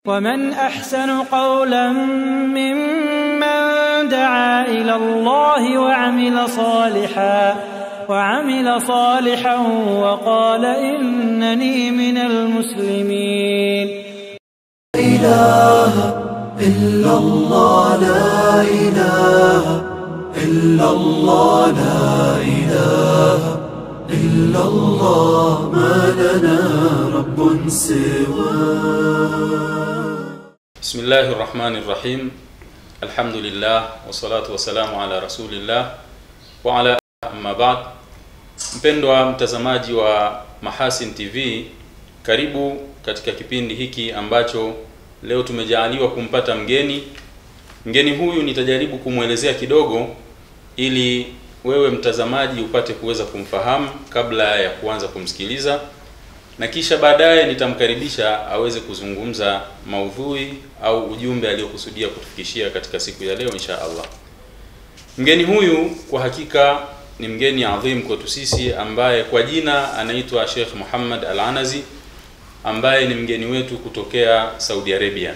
ومن أحسن قولا ممن دعا إلى الله وعمل صالحا وقال إنني من المسلمين. لا إله إلا الله لا إله إلا الله لا إله إلا الله ما لنا رب سواه. بسم الله الرحمن الرحيم. الحمد لله والصلاة والسلام على رسول الله وعلى أما بعد. Mpendwa mtazamaji wa Mahasin TV, karibu katika kipindi hiki ambacho leo tumejaaliwa kumpata mgeni. Mgeni huyu nitajaribu kumuelezea kidogo ili wewe mtazamaji upate kuweza kumfahamu kabla ya kuanza kumsikiliza, na kisha baadaye nitamkaribisha aweze kuzungumza maudhui au ujumbe aliyokusudia kutufikishia katika siku ya leo insha Allah. Mgeni huyu kwa hakika ni mgeni adhim kwetu sisi, ambaye kwa jina anaitwa Sheikh Muhammad Al-Anazi, ambaye ni mgeni wetu kutokea Saudi Arabia.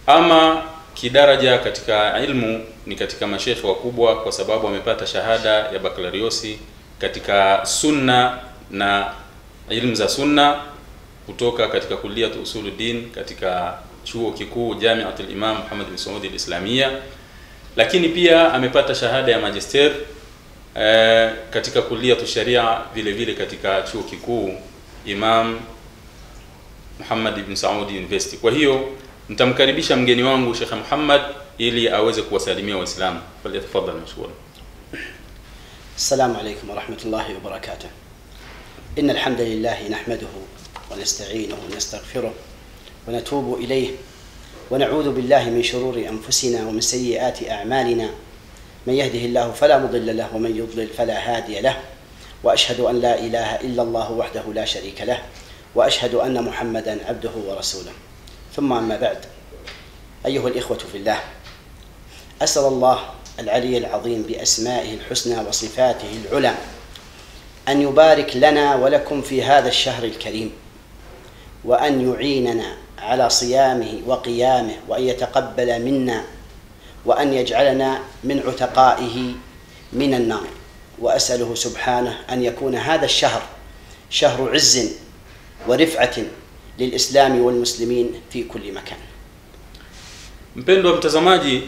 Ama kidaraja katika ilmu ni katika mashekhe wakubwa, kwa sababu amepata shahada ya bakaloriosi katika sunna na ilmu za sunna kutoka katika kulliyat usuluddin katika chuo kikuu Jamiatul Imam Muhammad bin Saud al-Islamia, lakini pia amepata shahada ya magister katika kulliyat sharia vile vile katika chuo kikuu Imam Muhammad bin Saud University. Kwa hiyo nitamkaribisha mgeni wangu Sheikh Muhammad ili aweze kuwasalimia Waislamu. Falyatafadhal mashkura. السلام عليكم ورحمة الله وبركاته. إن الحمد لله نحمده ونستعينه ونستغفره ونتوب إليه ونعوذ بالله من شرور أنفسنا ومن سيئات أعمالنا. من يهده الله فلا مضل له ومن يضلل فلا هادي له. وأشهد أن لا إله إلا الله وحده لا شريك له وأشهد أن محمدا عبده ورسوله. ثم أما بعد، أيها الإخوة في الله، أسأل الله العلي العظيم بأسمائه الحسنى وصفاته العلى أن يبارك لنا ولكم في هذا الشهر الكريم، وأن يعيننا على صيامه وقيامه، وأن يتقبل منا، وأن يجعلنا من عتقائه من النار. وأسأله سبحانه أن يكون هذا الشهر شهر عز ورفعة للإسلام والمسلمين في كل مكان. Mpendwa mtazamaji,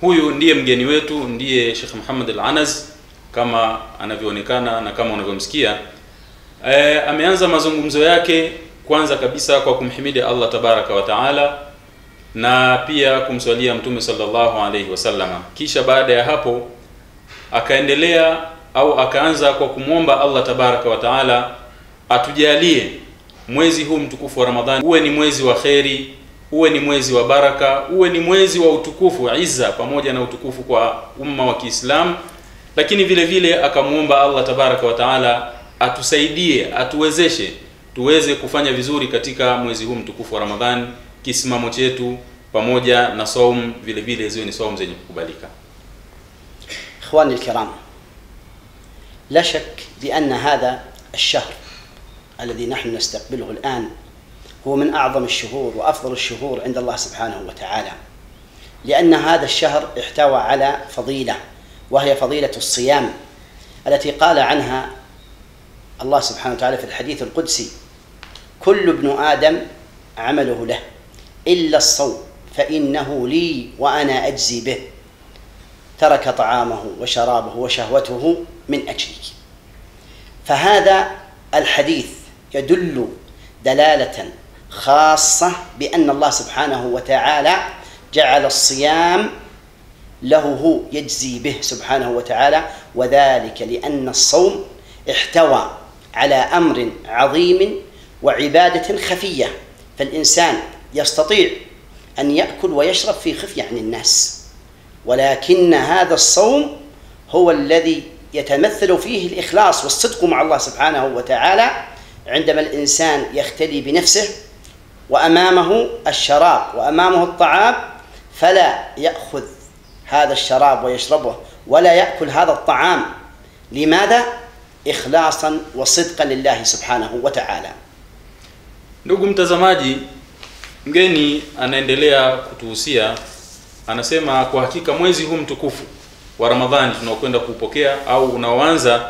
huyu ndiye mgeni wetu, ndiye Sheikh Muhammad Al-Anaz kama anavyoonekana na kama unavyomsikia. Ameanza mazungumzo yake kwanza kabisa kwa kumhimidi Allah tabaraka wa taala na pia kumswalia Mtume sallallahu alayhi wasallama. Kisha baada ya hapo akaendelea au akaanza kwa kumwomba Allah tabaraka wa taala atujalie mwezi huu mtukufu wa Ramadhani uwe ni mwezi wa kheri, uwe ni mwezi wa baraka, uwe ni mwezi wa utukufu, izza pamoja na utukufu kwa umma wa Kiislamu. Lakini vile vile akamuomba Allah tabaraka wa taala atusaidie, atuwezeshe tuweze kufanya vizuri katika mwezi huu mtukufu wa Ramadhani, kisimamo chetu pamoja na saum vile vile ziwe ni saum zenye kukubalika. إخواني الكرام، لا شك بأن هذا الشهر الذي نحن نستقبله الآن هو من أعظم الشهور وأفضل الشهور عند الله سبحانه وتعالى، لأن هذا الشهر احتوى على فضيلة، وهي فضيلة الصيام التي قال عنها الله سبحانه وتعالى في الحديث القدسي: كل ابن آدم عمله له إلا الصوم فإنه لي وأنا أجزي به، ترك طعامه وشرابه وشهوته من أجلي. فهذا الحديث يدل دلالة خاصة بأن الله سبحانه وتعالى جعل الصيام له هو يجزي به سبحانه وتعالى، وذلك لأن الصوم احتوى على أمر عظيم وعبادة خفية، فالإنسان يستطيع أن يأكل ويشرب في خفية عن الناس، ولكن هذا الصوم هو الذي يتمثل فيه الإخلاص والصدق مع الله سبحانه وتعالى، عندما الإنسان يختلي بنفسه وأمامه الشراب وأمامه الطعام فلا يأخذ هذا الشراب ويشربه ولا يأكل هذا الطعام. لماذا؟ إخلاصا وصدقا لله سبحانه وتعالى. Ndugu mtazamaji, Mgeni anaendelea kutuhusia, anasema kwa hakika mwezi huu mtukufu wa Ramadhani tunaokwenda kupokea au unaoanza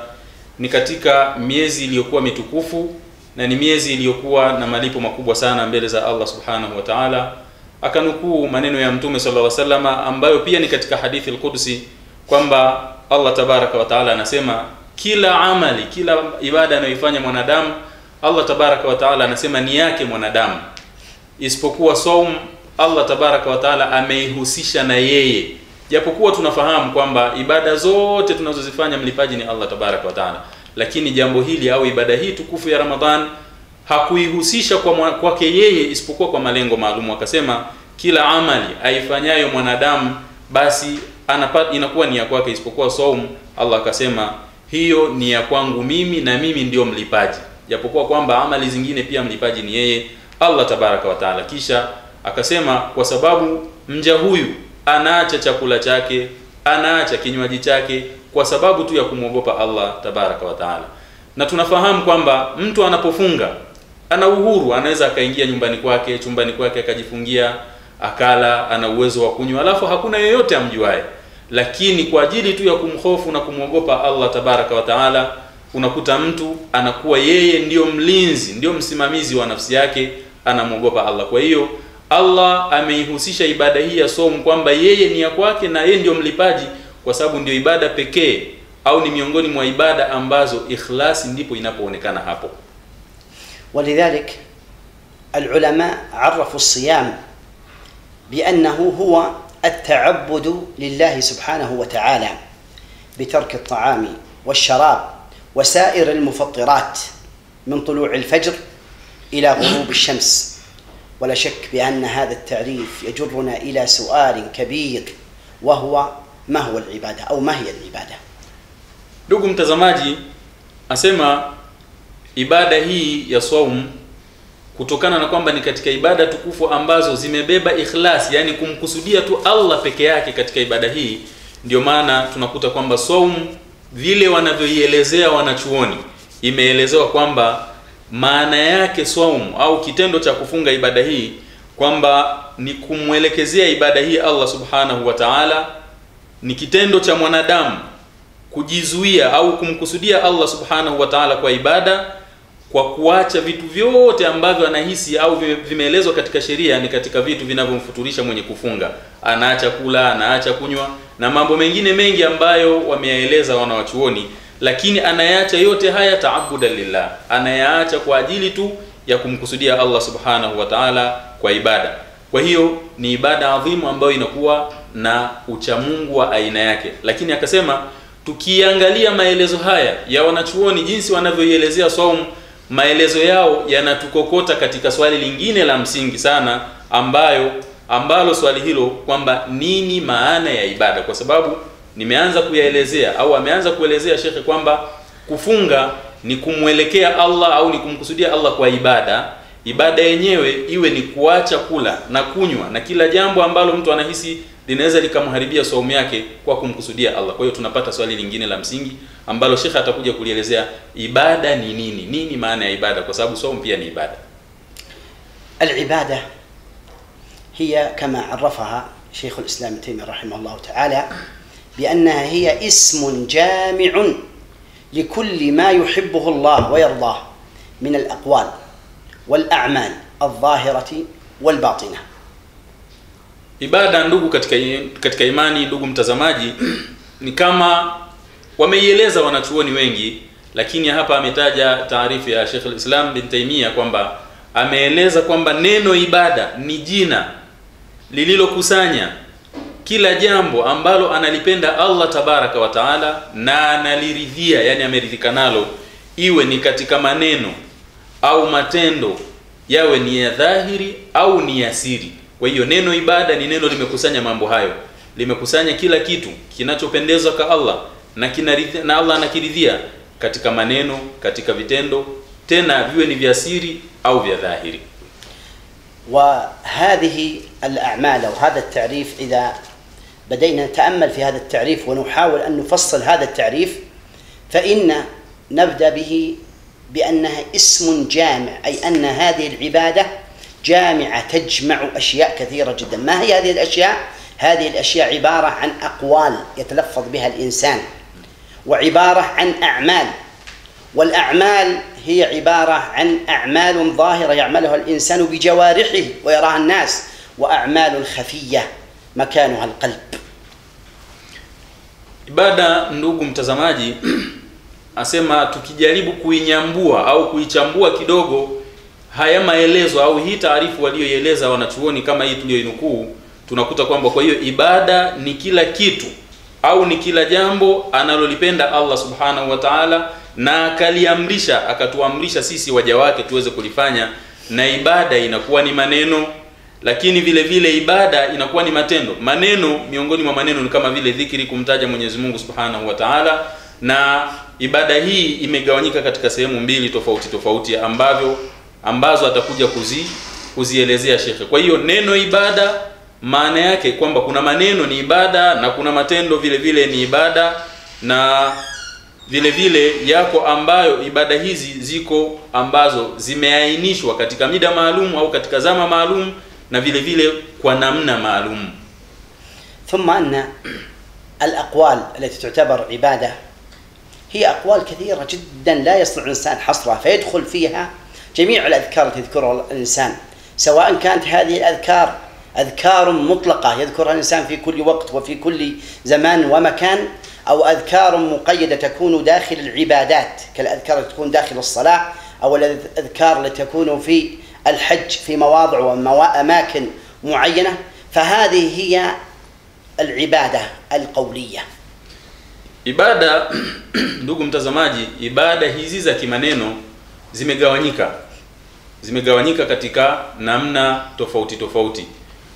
ni katika miezi iliyokuwa mitukufu na ni miezi iliyokuwa na malipo makubwa sana mbele za Allah Subhanahu wa Ta'ala. Akanukuu maneno ya Mtume sallallahu alaihi wasallam ambayo pia ni katika hadithi al-Qudsi kwamba Allah Tabaraka wa Ta'ala anasema kila amali, kila ibada anayoifanya mwanadamu, Allah Tabaraka wa Ta'ala anasema ni yake mwanadamu, isipokuwa saum Allah Tabaraka wa Ta'ala ameihusisha na yeye. Japokuwa tunafahamu kwamba ibada zote tunazozifanya mlipaji ni Allah Tabaraka wa Ta'ala, lakini jambo hili au ibada hii tukufu ya Ramadhan hakuihusisha kwake yeye isipokuwa kwa malengo maalum. Akasema kila amali aifanyayo mwanadamu basi inakuwa ni ya kwake, isipokuwa saum Allah akasema hiyo ni ya kwangu mimi na mimi ndio mlipaji, japokuwa kwamba amali zingine pia mlipaji ni yeye Allah Tabaraka wa Ta'ala. Kisha akasema kwa sababu mja huyu anaacha chakula chake, anaacha kinywaji chake kwa sababu tu ya kumwogopa Allah Tabaraka wa Ta'ala. Na tunafahamu kwamba mtu anapofunga ana uhuru, anaweza akaingia nyumbani kwake, chumbani kwake akajifungia, akala, ana uwezo wa kunywa, alafu hakuna yeyote amjuae. Lakini kwa ajili tu ya kumhofu na kumwogopa Allah Tabaraka wa Ta'ala, unakuta mtu anakuwa yeye ndio mlinzi, ndio msimamizi wa nafsi yake, anamwogopa Allah. Kwa hiyo Allah ameihusisha ibada hii ya somo kwamba yeye ni ya kwake na yeye ndio mlipaji, kwa sababu ndio ibada pekee au ni miongoni mwa ibada ambazo ikhlasi ndipo inapoonekana hapo. ولذلك العلماء عرفوا الصيام بأنه هو التعبد لله سبحانه وتعالى بترك الطعام والشراب وسائر المفطرات من طلوع الفجر إلى غروب الشمس. ولا شك بأن هذا التعريف يجرنا إلى سؤال كبير وهو ما هو العبادة أو ما هي العبادة؟ Ndugu mtazamaji, asema ibada hii ya saum kutokana na kwamba ni katika ibada tukufu ambazo zimebeba ikhlas, yani kumkusudia tu Allah peke yake katika ibada hii, ndio maana tunakuta kwamba saum vile wanavyoielezea wanachuoni imeelezewa kwamba maana yake saum au kitendo cha kufunga ibada hii kwamba ni kumwelekezea ibada hii Allah Subhanahu wa Ta'ala, ni kitendo cha mwanadamu kujizuia au kumkusudia Allah Subhanahu wa Ta'ala kwa ibada, kwa kuacha vitu vyote ambavyo anahisi au vimeelezwa katika sheria ni katika vitu vinavyomfuturisha mwenye kufunga. Anaacha kula, anaacha kunywa na mambo mengine mengi ambayo wameyaeleza wanawachuoni, lakini anayaacha yote haya ta'abbudan lillah, anayaacha kwa ajili tu ya kumkusudia Allah Subhanahu wa Ta'ala kwa ibada. Kwa hiyo ni ibada adhimu ambayo inakuwa na uchamungu wa aina yake. Lakini akasema tukiangalia maelezo haya ya wanachuoni jinsi wanavyoielezea saum, maelezo yao yanatukokota katika swali lingine la msingi sana ambalo swali hilo kwamba nini maana ya ibada, kwa sababu nimeanza kuyaelezea au ameanza kuelezea shekhe kwamba kufunga ni kumwelekea Allah au ni kumkusudia Allah kwa ibada. Ibada yenyewe iwe ni kuacha kula na kunywa na kila jambo ambalo mtu anahisi linaweza likamharibia saumu yake kwa kumkusudia Allah. Kwa hiyo tunapata swali lingine la msingi ambalo shekhe atakuja kulielezea, ibada ni nini? Nini maana ya ibada, kwa sababu saumu pia ni ibada. العبادة هي كما عرفها شيخ الإسلام ابن تيمية رحمه الله تعالى بأنها هي اسم جامع لكل ما يحبه الله ويرضاه من الأقوال والأعمال الظاهرة والباطنة. Ibada ndugu katika imani, ndugu mtazamaji, ni kama wameieleza wanachuoni wengi, lakini hapa ametaja taarifu ya Sheikh al-Islam bin Taymiyyah kwamba ameeleza kwamba neno ibada ni jina lililokusanya kila jambo ambalo analipenda Allah Tabaraka wa Ta'ala na analiridhia, yani ameridhika nalo, iwe ni katika maneno au matendo, yawe ni ya dhahiri au ni ya siri. Kwa hiyo neno ibada ni neno limekusanya mambo hayo, limekusanya kila kitu kinachopendezwa kwa Allah na Allah anakiridhia katika maneno, katika vitendo, tena viwe ni vya siri au vya dhahiri. وهذه الأعمال أو هذا التعريف، إذا بدينا نتأمل في هذا التعريف ونحاول أن نفصل هذا التعريف، فإن نبدأ به بأنها اسم جامع، أي أن هذه العبادة جامعة تجمع أشياء كثيرة جدا. ما هي هذه الأشياء؟ هذه الأشياء عبارة عن أقوال يتلفظ بها الإنسان، وعبارة عن أعمال، والأعمال هي عبارة عن أعمال ظاهرة يعملها الإنسان بجوارحه ويراها الناس، وأعمال خفية مكانها القلب. Ibada, ndugu mtazamaji, asema tukijaribu kuinyambua au kuichambua kidogo haya maelezo au hii taarifu walioeleza wanachuoni kama hii tulioinukuu, tunakuta kwamba kwa hiyo ibada ni kila kitu au ni kila jambo analolipenda Allah subhanahu wa ta'ala na akaliamrisha, akatuamrisha sisi waja wake tuweze kulifanya. Na ibada inakuwa ni maneno, lakini vile vile ibada inakuwa ni matendo. Maneno, miongoni mwa maneno ni kama vile dhikri, kumtaja Mwenyezi Mungu subhanahu wa ta'ala. Na ibada hii imegawanyika katika sehemu mbili tofauti tofauti ambazo atakuja kuzielezea shekhe. Kwa hiyo neno ibada maana yake kwamba kuna maneno ni ibada na kuna matendo vile vile ni ibada, na vile vile yako ambayo ibada hizi ziko ambazo zimeainishwa katika mida maalum au katika zama maalum na vile vile kwa namna maalum. ثم أن الأقوال التي تعتبر عبادة هي أقوال كثيرة جدا لا يستطيع الإنسان حصرها، فيدخل فيها جميع الأذكار التي يذكرها الإنسان، سواء كانت هذه الأذكار أذكار مطلقة يذكرها الإنسان في كل وقت وفي كل زمان ومكان، أو أذكار مقيدة تكون داخل العبادات كالأذكار التي تكون داخل الصلاة، أو الأذكار التي تكون في الحج في مواضع وأماكن معينة. فهذه هي العبادة القولية. Ibada, ndugu mtazamaji, ibada hizi za kimaneno zimegawanyika katika namna tofauti tofauti.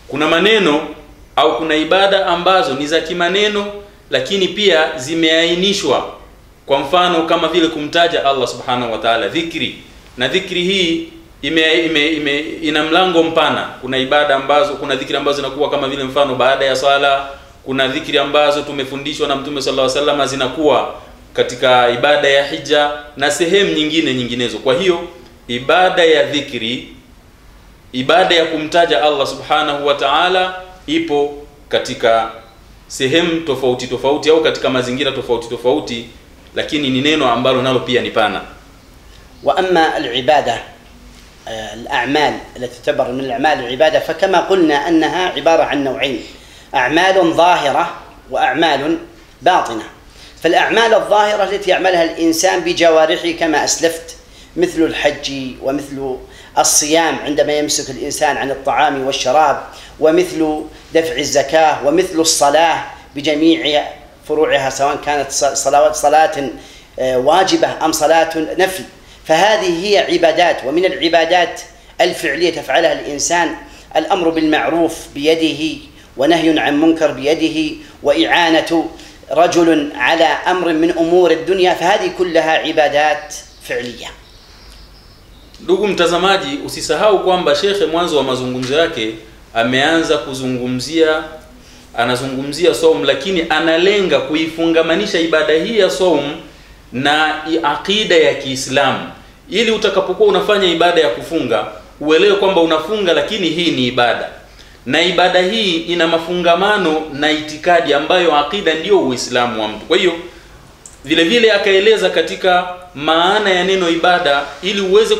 Kuna maneno au kuna ibada ambazo ni za kimaneno lakini pia zimeainishwa, kwa mfano kama vile kumtaja Allah subhanahu wa ta'ala, dhikri. Na dhikri hii ina mlango mpana. Kuna ibada ambazo, kuna dhikri ambazo zinakuwa kama vile mfano baada ya swala, kuna dhikri ambazo tumefundishwa na Mtume sallallahu alaihi wasallam zinakuwa katika ibada ya hija na sehemu nyinginezo. Kwa hiyo ibada ya dhikri, ibada ya kumtaja Allah subhanahu wa ta'ala ipo katika sehemu tofauti tofauti au katika mazingira tofauti tofauti, lakini ni neno ambalo nalo pia ni pana. وأما العبادة الأعمال التي تعتبر من الأعمال العبادة فكما قلنا أنها عبارة عن نوعين، أعمال ظاهرة وأعمال باطنة. فالأعمال الظاهرة التي يعملها الإنسان بجوارحه كما أسلفت، مثل الحج ومثل الصيام عندما يمسك الإنسان عن الطعام والشراب، ومثل دفع الزكاة، ومثل الصلاة بجميع فروعها سواء كانت صلاة واجبة أم صلاة نفل. فهذه هي عبادات. ومن العبادات الفعلية تفعلها الإنسان الأمر بالمعروف بيده ونهي عن منكر بيده وإعانة رجل على أمر من أمور الدنيا، فهذه كلها عبادات فعلية. Ndugu mtazamaji, usisahau kwamba shekhe mwanzo wa mazungumzo yake anazungumzia saum, lakini analenga kuifungamanisha ibada hii ya saum na aqida ya Kiislamu, ili utakapokuwa unafanya ibada ya kufunga uelewe kwamba unafunga lakini hii ni ibada, na ibada hii ina mafungamano na itikadi ambayo aqida ndio Uislamu wa mtu. Kwa hiyo vile vile akaeleza katika maana ya neno ibada ili uweze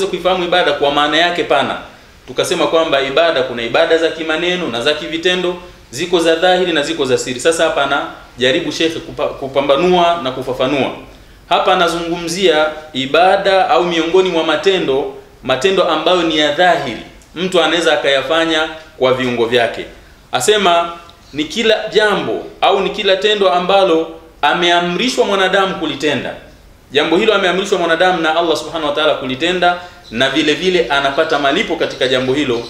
kuifahamu ibada kwa maana yake pana. Tukasema kwamba ibada, kuna ibada za kimaneno na za kivitendo, ziko za dhahiri na ziko za siri. Sasa hapa na jaribu shekhe kupambanua na kufafanua. Hapa anazungumzia ibada au miongoni mwa matendo ambayo ni ya dhahiri, mtu anaweza akayafanya kwa viungo vyake. Asema ni kila jambo au ni kila tendo ambalo ameamrishwa mwanadamu kulitenda. Jambo hilo ameamrishwa mwanadamu na Allah subhanahu wa ta'ala kulitenda, na vile vile anapata malipo katika jambo hilo.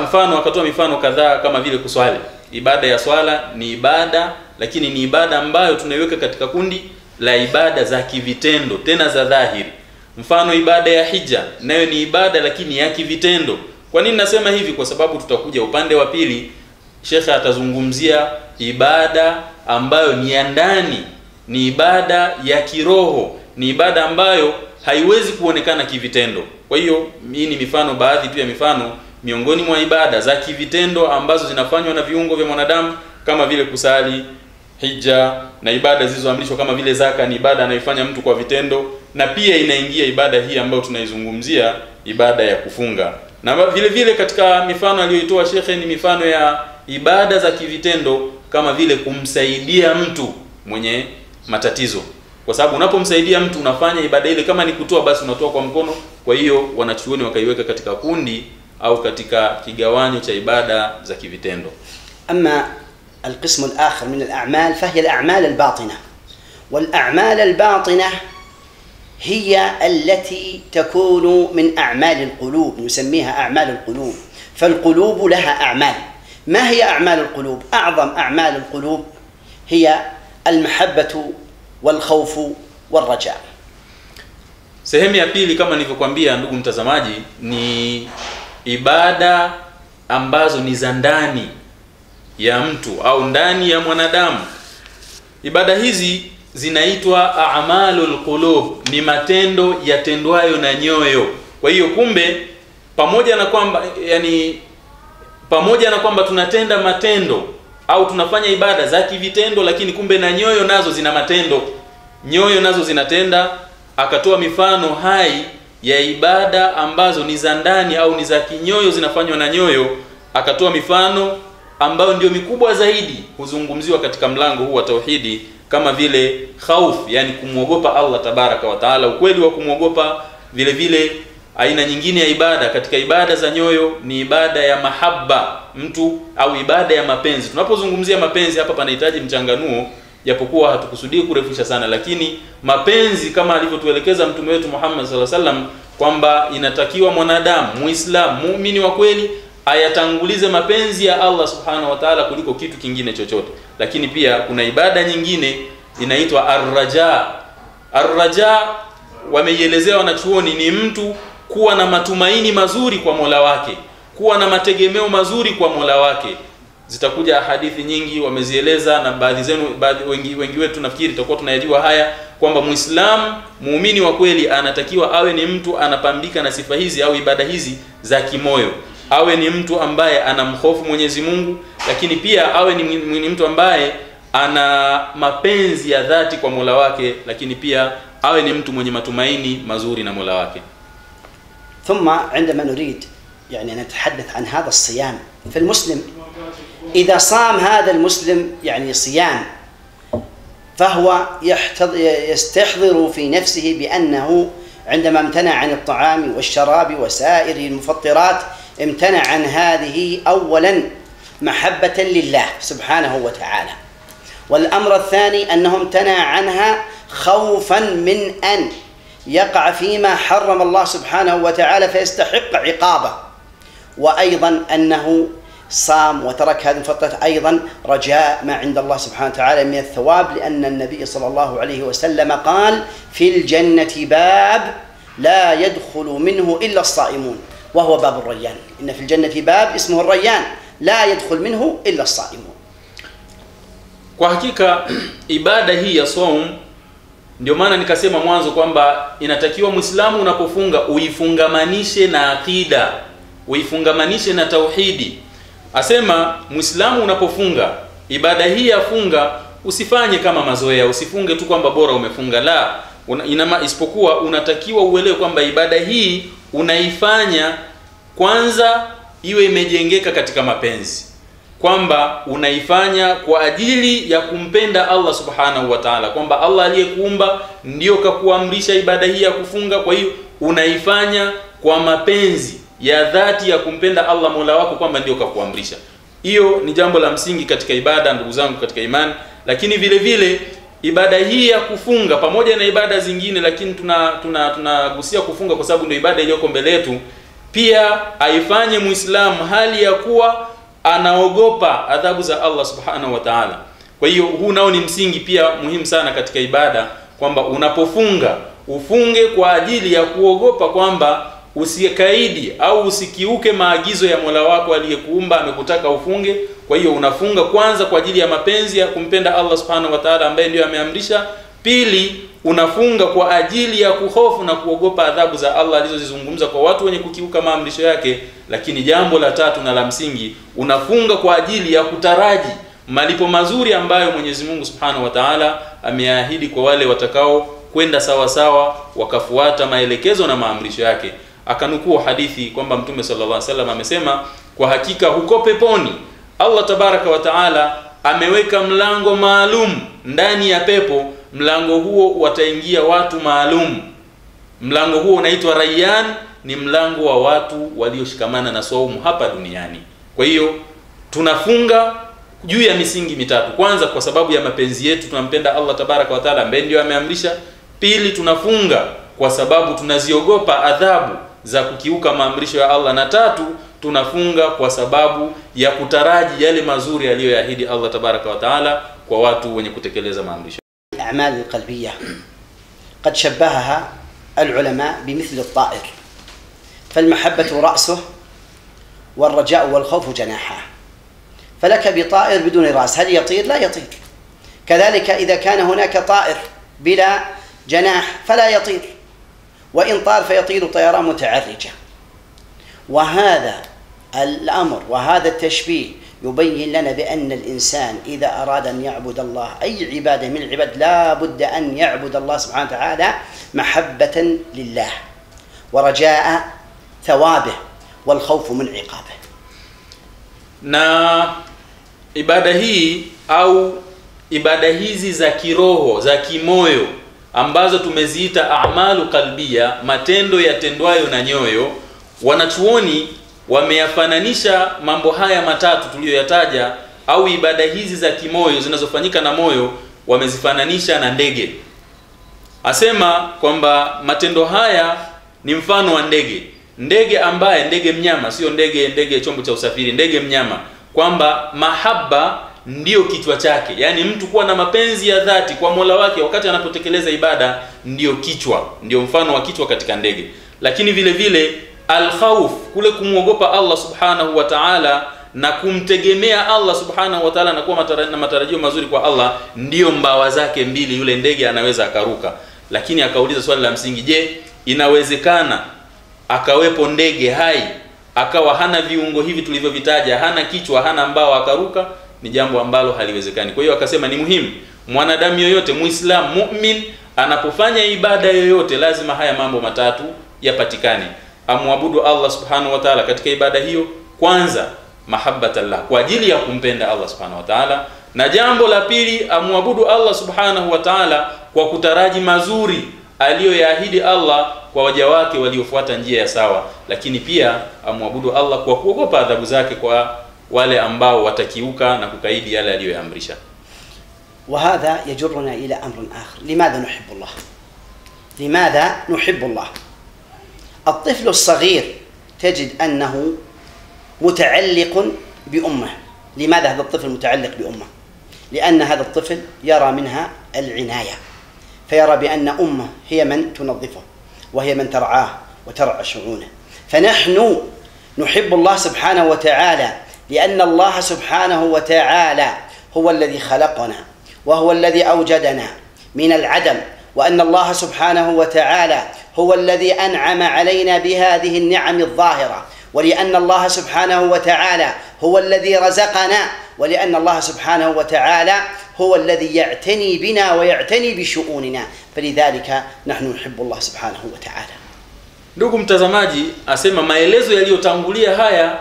Mfano, akatoa mifano kadhaa kama vile kuswali. Ibada ya swala ni ibada, lakini ni ibada ambayo tunaiweka katika kundi la ibada za kivitendo, tena za dhahiri. Mfano, ibada ya hija nayo ni ibada lakini ya kivitendo. Kwa nini nasema hivi? Kwa sababu tutakuja upande wa pili, shekhe atazungumzia ibada ambayo ni ya ndani, ni ibada ya kiroho, ni ibada ambayo haiwezi kuonekana kivitendo. Kwa hiyo hii ni mifano, baadhi tu ya mifano miongoni mwa ibada za kivitendo ambazo zinafanywa na viungo vya mwanadamu, kama vile kusali, hija na ibada zilizoamrishwa kama vile zaka, ni ibada anayofanya mtu kwa vitendo, na pia inaingia ibada hii ambayo tunaizungumzia, ibada ya kufunga. Na vile vile katika mifano aliyoitoa shekhe ni mifano ya ibada za kivitendo kama vile kumsaidia mtu mwenye matatizo, kwa sababu unapomsaidia mtu unafanya ibada ile, kama ni kutoa basi unatoa kwa mkono. Kwa hiyo wanachuoni wakaiweka katika kundi au katika kigawanyo cha ibada za kivitendo. Amma القسم الآخر من الأعمال فهي الأعمال الباطنة، والأعمال الباطنة هي التي تكون من أعمال القلوب، نسميها أعمال القلوب. فالقلوب لها أعمال. ما هي أعمال القلوب؟ أعظم أعمال القلوب هي المحبة والخوف والرجاء. Sehemu ya pili, kama nilivyokuambia ndugu mtazamaji, ni ibada ambazo ni za ndani ya mtu au ndani ya mwanadamu. Ibada hizi zinaitwa a'malul qulub, ni matendo yatendwayo na nyoyo. Kwa hiyo kumbe pamoja na kwamba tunatenda matendo au tunafanya ibada za kivitendo, lakini kumbe na nyoyo nazo zina matendo, nyoyo nazo zinatenda. Akatoa mifano hai ya ibada ambazo ni za ndani au ni za kinyoyo, zinafanywa na nyoyo. Akatoa mifano ambayo ndio mikubwa zaidi huzungumziwa katika mlango huu wa tauhidi, kama vile khauf, yani kumwogopa Allah tabaraka wa taala, ukweli wa kumwogopa. Vile vile aina nyingine ya ibada katika ibada za nyoyo ni ibada ya mahabba mtu au ibada ya mapenzi. Tunapozungumzia mapenzi hapa panahitaji mchanganuo, japokuwa hatukusudii kurefusha sana, lakini mapenzi kama alivyotuelekeza mtume wetu Muhammad sallallahu alaihi wasallam kwamba inatakiwa mwanadamu muislamu muumini wa kweli ayatangulize mapenzi ya Allah subhanahu wa ta'ala kuliko kitu kingine chochote. Lakini pia kuna ibada nyingine inaitwa ar-raja. Ar-raja wameielezea wanachuoni ni mtu kuwa na matumaini mazuri kwa Mola wake, kuwa na mategemeo mazuri kwa Mola wake. Zitakuja hadithi nyingi wamezieleza, na wengi wetu nafikiri tutakuwa tunayajua haya, kwamba Muislamu muumini wa kweli anatakiwa awe ni mtu anapambika na sifa hizi au ibada hizi za kimoyo. Awe ni mtu ambaye anamhofu Mwenyezi Mungu, lakini pia awe ni mtu ambaye ana mapenzi ya dhati kwa Mola wake, lakini pia awe ni mtu mwenye matumaini mazuri na Mola wake. ثم عندما نريد يعني نتحدث عن هذا الصيام، فالمسلم إذا صام هذا المسلم يعني صيام، فهو يستحضر في نفسه بأنه عندما امتنع عن الطعام والشراب وسائر المفطرات امتنع عن هذه أولا محبة لله سبحانه وتعالى، والأمر الثاني أنه امتنع عنها خوفا من أن يقع فيما حرم الله سبحانه وتعالى فيستحق عقابه، وأيضا أنه صام وترك هذه الفترة أيضا رجاء ما عند الله سبحانه وتعالى من الثواب، لأن النبي صلى الله عليه وسلم قال: في الجنة باب لا يدخل منه إلا الصائمون وهو باب الريان. إن في الجنة باب اسمه الريان لا يدخل منه إلا الصائمون. Kwa hakika ibada hii ya saum, ndio maana nikasema mwanzo kwamba inatakiwa Muislamu unapofunga uifungamanishe na akida, uifungamanishe na tauhidi. Asema Muislamu unapofunga ibada hii ya funga usifanye kama mazoea, usifunge tu kwamba bora umefunga, la, isipokuwa unatakiwa uelewe kwamba ibada hii unaifanya kwanza iwe imejengeka katika mapenzi, kwamba unaifanya kwa ajili ya kumpenda Allah subhanahu wa ta'ala, kwamba Allah aliyekuumba ndio kakuamrisha ibada hii ya kufunga. Kwa hiyo unaifanya kwa mapenzi ya dhati ya kumpenda Allah Mola wako, kwamba ndio kakuamrisha. Hiyo ni jambo la msingi katika ibada, ndugu zangu katika imani. Lakini vile vile ibada hii ya kufunga pamoja na ibada zingine, lakini tunagusia kufunga kwa sababu ndio ibada iliyoko mbele yetu, pia aifanye Muislamu hali ya kuwa anaogopa adhabu za Allah subhanahu wa ta'ala. Kwa hiyo huu nao ni msingi pia muhimu sana katika ibada, kwamba unapofunga ufunge kwa ajili ya kuogopa kwamba usikaidi au usikiuke maagizo ya Mola wako aliyekuumba, amekutaka ufunge. Kwa hiyo unafunga kwanza kwa ajili ya mapenzi ya kumpenda Allah subhanahu wa ta'ala ambaye ndio ameamrisha, Pili, unafunga kwa ajili ya kuhofu na kuogopa adhabu za Allah alizozizungumza kwa watu wenye kukiuka maamrisho yake. Lakini jambo la tatu na la msingi, unafunga kwa ajili ya kutaraji malipo mazuri ambayo Mwenyezi Mungu Subhanahu wa Ta'ala ameahidi kwa wale watakao kwenda sawa sawa wakafuata maelekezo na maamrisho yake. Akanukuu hadithi kwamba Mtume sallallahu alaihi wasallam amesema, kwa hakika huko peponi Allah Tabaraka wa Ta'ala ameweka mlango maalum ndani ya pepo. Mlango huo wataingia watu maalum. Mlango huo unaitwa Rayyan, ni mlango wa watu walioshikamana na saumu hapa duniani. Kwa hiyo tunafunga juu ya misingi mitatu. Kwanza, kwa sababu ya mapenzi yetu, tunampenda Allah Tabaraka wa Ta'ala ambaye ndio ameamrisha. Pili, tunafunga kwa sababu tunaziogopa adhabu za kukiuka maamrisho ya Allah. Na tatu, tunafunga kwa sababu ya kutaraji yale mazuri aliyoyaahidi Allah Tabaraka wa Ta'ala kwa watu wenye kutekeleza maamrisho. الأعمال القلبية قد شبهها العلماء بمثل الطائر، فالمحبة رأسه والرجاء والخوف جناحه. فلك بطائر بدون رأس، هل يطير؟ لا يطير. كذلك إذا كان هناك طائر بلا جناح فلا يطير، وإن طار فيطير طيران متعرجة. وهذا الأمر وهذا التشبيه يبين لنا بأن الإنسان إذا أراد أن يعبد الله أي عبادة من العباد لا بد أن يعبد الله سبحانه وتعالى محبة لله ورجاء ثوابه والخوف من عقابه. Na ibada hii au ibada hizi za kiroho za kimoyo ambazo tumeziita a'malu qalbia, matendo yatendwayo na nyoyo, wanachuoni wameyafananisha mambo haya matatu tuliyoyataja au ibada hizi za kimoyo zinazofanyika na moyo, wamezifananisha na ndege. Asema kwamba matendo haya ni mfano wa ndege. Ndege ambaye, ndege mnyama, sio ndege chombo cha usafiri, ndege mnyama, kwamba mahaba ndiyo kichwa chake. Yani mtu kuwa na mapenzi ya dhati kwa Mola wake wakati anapotekeleza ibada ndiyo kichwa, ndiyo mfano wa kichwa katika ndege. Lakini vile vile al-khawf, kule kumuogopa Allah Subhanahu wa Ta'ala na kumtegemea Allah Subhanahu wa Ta'ala na kuwa na matarajio mazuri kwa Allah, ndiyo mbawa zake mbili yule ndege anaweza akaruka. Lakini akauliza swali la msingi, je, inawezekana akawepo ndege hai akawa hana viungo hivi tulivyovitaja, hana kichwa, hana mbawa, akaruka? Ni jambo ambalo haliwezekani. Kwa hiyo akasema ni muhimu mwanadamu yoyote, Muislam, mu'min, anapofanya ibada yoyote lazima haya mambo matatu yapatikane. Amwabudu Allah Subhanahu wa Ta'ala katika ibada hiyo, kwanza mahabbatallah, kwa ajili ya kumpenda Allah Subhanahu wa Ta'ala, na jambo la pili amwabudu Allah Subhanahu wa Ta'ala kwa kutaraji mazuri aliyoyaahidi Allah kwa waja wake waliofuata njia ya sawa. Lakini pia amwabudu Allah kwa kuogopa adhabu zake kwa wale ambao watakiuka na kukaidi yale aliyoyaamrisha. وهذا يجرنا إلى أمر آخر. لماذا نحب الله؟ لماذا نحب الله؟ الطفل الصغير تجد أنه متعلق بأمه. لماذا هذا الطفل متعلق بأمه؟ لأن هذا الطفل يرى منها العناية، فيرى بأن أمه هي من تنظفه وهي من ترعاه وترعى شؤونه. فنحن نحب الله سبحانه وتعالى لأن الله سبحانه وتعالى هو الذي خلقنا وهو الذي أوجدنا من العدم، وأن الله سبحانه وتعالى هو الذي أنعم علينا بهذه النعم الظاهرة، ولأن الله سبحانه وتعالى هو الذي رزقنا، ولأن الله سبحانه وتعالى هو الذي يعتني بنا ويعتني بشؤوننا، فلذلك نحن نحب الله سبحانه وتعالى. Ndugu mtazamaji, asema maelezo yaliyotangulia haya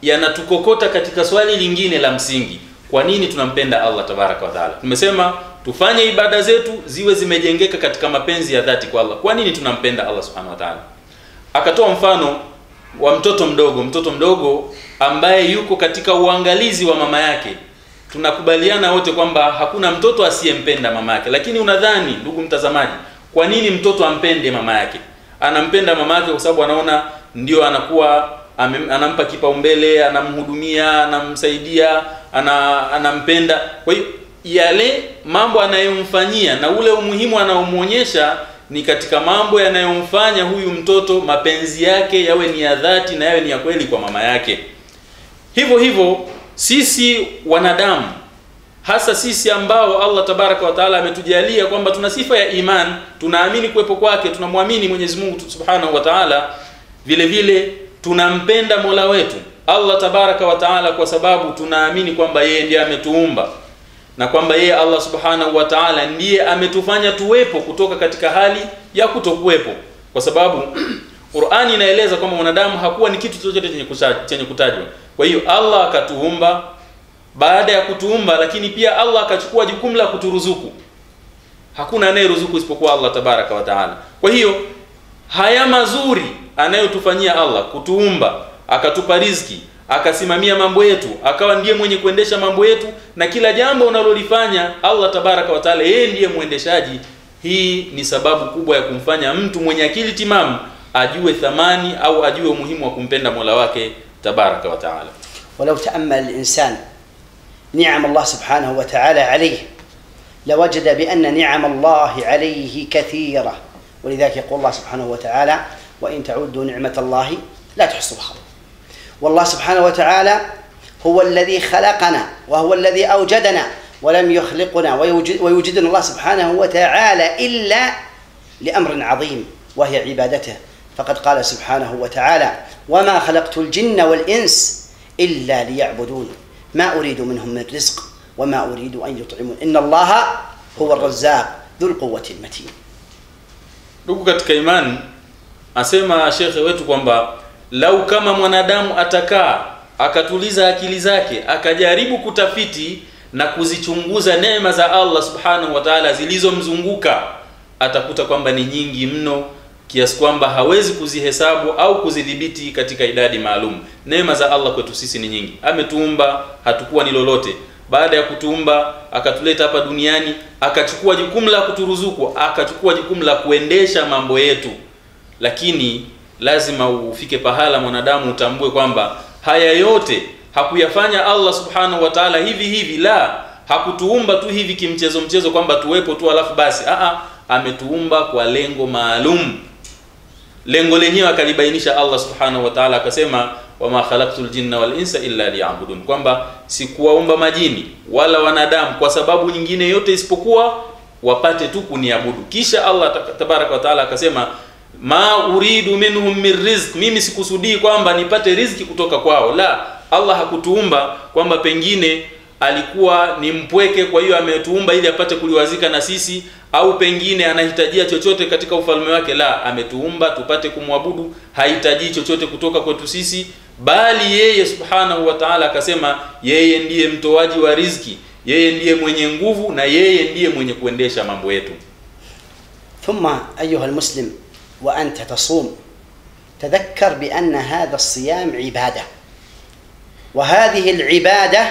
yanatukokota katika swali lingine la msingi. Kwa nini tunampenda Allah Tabaraka wa Ta'ala? Tumesema tufanye ibada zetu ziwe zimejengeka katika mapenzi ya dhati kwa Allah. Kwa nini tunampenda Allah Subhanahu wa Ta'ala? Akatoa mfano wa mtoto mdogo ambaye yuko katika uangalizi wa mama yake. Tunakubaliana wote kwamba hakuna mtoto asiyempenda mama yake. Lakini unadhani, ndugu mtazamaji, kwa nini mtoto ampende mama yake? Anampenda mama yake kwa sababu anaona ndio anakuwa anampa kipaumbele, anamhudumia, anamsaidia, anampenda. Kwa hiyo yale mambo anayomfanyia na ule umuhimu anaomuonyesha ni katika mambo yanayomfanya huyu mtoto mapenzi yake yawe ni ya dhati na yawe ni ya kweli kwa mama yake. Hivyo sisi wanadamu hasa sisi ambao Allah tabaraka wa taala ametujalia kwamba tuna sifa ya iman, tunaamini kuwepo kwake, tunamwamini Mwenyezi Mungu subhanahu wa taala, vile vile tunampenda Mola wetu Allah tabaraka wa taala, kwa sababu tunaamini kwamba yeye ndiye ametuumba na kwamba yeye Allah subhanahu wa taala ndiye ametufanya tuwepo kutoka katika hali ya kutokuwepo, kwa sababu Qur'ani inaeleza kwamba mwanadamu hakuwa ni kitu chochote chenye kutajwa. Kwa hiyo Allah akatuumba, baada ya kutuumba lakini pia Allah akachukua jukumu la kuturuzuku. Hakuna anayeruzuku isipokuwa Allah tabaraka wa taala. Kwa hiyo haya mazuri anayotufanyia Allah, kutuumba, akatupa riziki, akasimamia mambo yetu, akawa ndiye mwenye kuendesha mambo yetu, na kila jambo unalolifanya Allah tabaraka wa taala yeye ndiye muendeshaji. Hii ni sababu kubwa ya kumfanya mtu mwenye akili timamu ajue thamani au ajue umuhimu wa kumpenda Mola wake tabaraka wa taala. ولو تأمل الإنسان نعم الله سبحانه وتعالى عليه لوجد بأن نعم الله عليه كثيرة، ولذلك يقول الله سبحانه وتعالى وإن تعودوا نعمة الله لا تحصوها. والله سبحانه وتعالى هو الذي خلقنا وهو الذي أوجدنا، ولم يخلقنا ويوجدنا الله سبحانه وتعالى إلا لأمر عظيم وهي عبادته، فقد قال سبحانه وتعالى وما خلقت الجن والإنس إلا ليعبدون ما أريد منهم من رزق وما أريد أن يطعمون إن الله هو الرزاق ذو القوة المتين. Ndugu katika imani, asema shekhe wetu kwamba lau kama mwanadamu atakaa akatuliza akili zake akajaribu kutafiti na kuzichunguza neema za Allah subhanahu wa ta'ala zilizomzunguka, atakuta kwamba ni nyingi mno kiasi kwamba hawezi kuzihesabu au kuzidhibiti katika idadi maalum. Neema za Allah kwetu sisi ni nyingi. Ametuumba, hatukuwa ni lolote. Baada ya kutuumba akatuleta hapa duniani, akachukua jukumu la kuturuzuku, akachukua jukumu la kuendesha mambo yetu. Lakini lazima ufike pahala mwanadamu utambue kwamba haya yote hakuyafanya Allah subhanahu wa ta'ala hivi hivi. La, hakutuumba tu hivi kimchezo mchezo kwamba tuwepo tu alafu basi. Ametuumba kwa lengo maalum. Lengo lenyewe akalibainisha Allah subhanahu wa ta'ala, akasema wama khalaqtul jinna wal insa illa liya'budun, kwamba sikuwaumba majini wala wanadamu kwa sababu nyingine yote isipokuwa wapate tu kuniabudu. Kisha Allah tabaraka wa ta'ala akasema ma uridu minhum min rizq, mimi sikusudii kwamba nipate riziki kutoka kwao. La, Allah hakutuumba kwamba pengine alikuwa ni mpweke kwa hiyo ametuumba ili apate kuliwazika na sisi, au pengine anahitajia chochote katika ufalme wake. La, ametuumba tupate kumwabudu, hahitaji chochote kutoka kwetu sisi, bali yeye subhanahu wa ta'ala akasema yeye ndiye mtoaji wa riziki, yeye ndiye mwenye nguvu na yeye ndiye mwenye kuendesha mambo yetu. ثم أيها المسلم وأنت تصوم تذكر بأن هذا الصيام عبادة، وهذه العبادة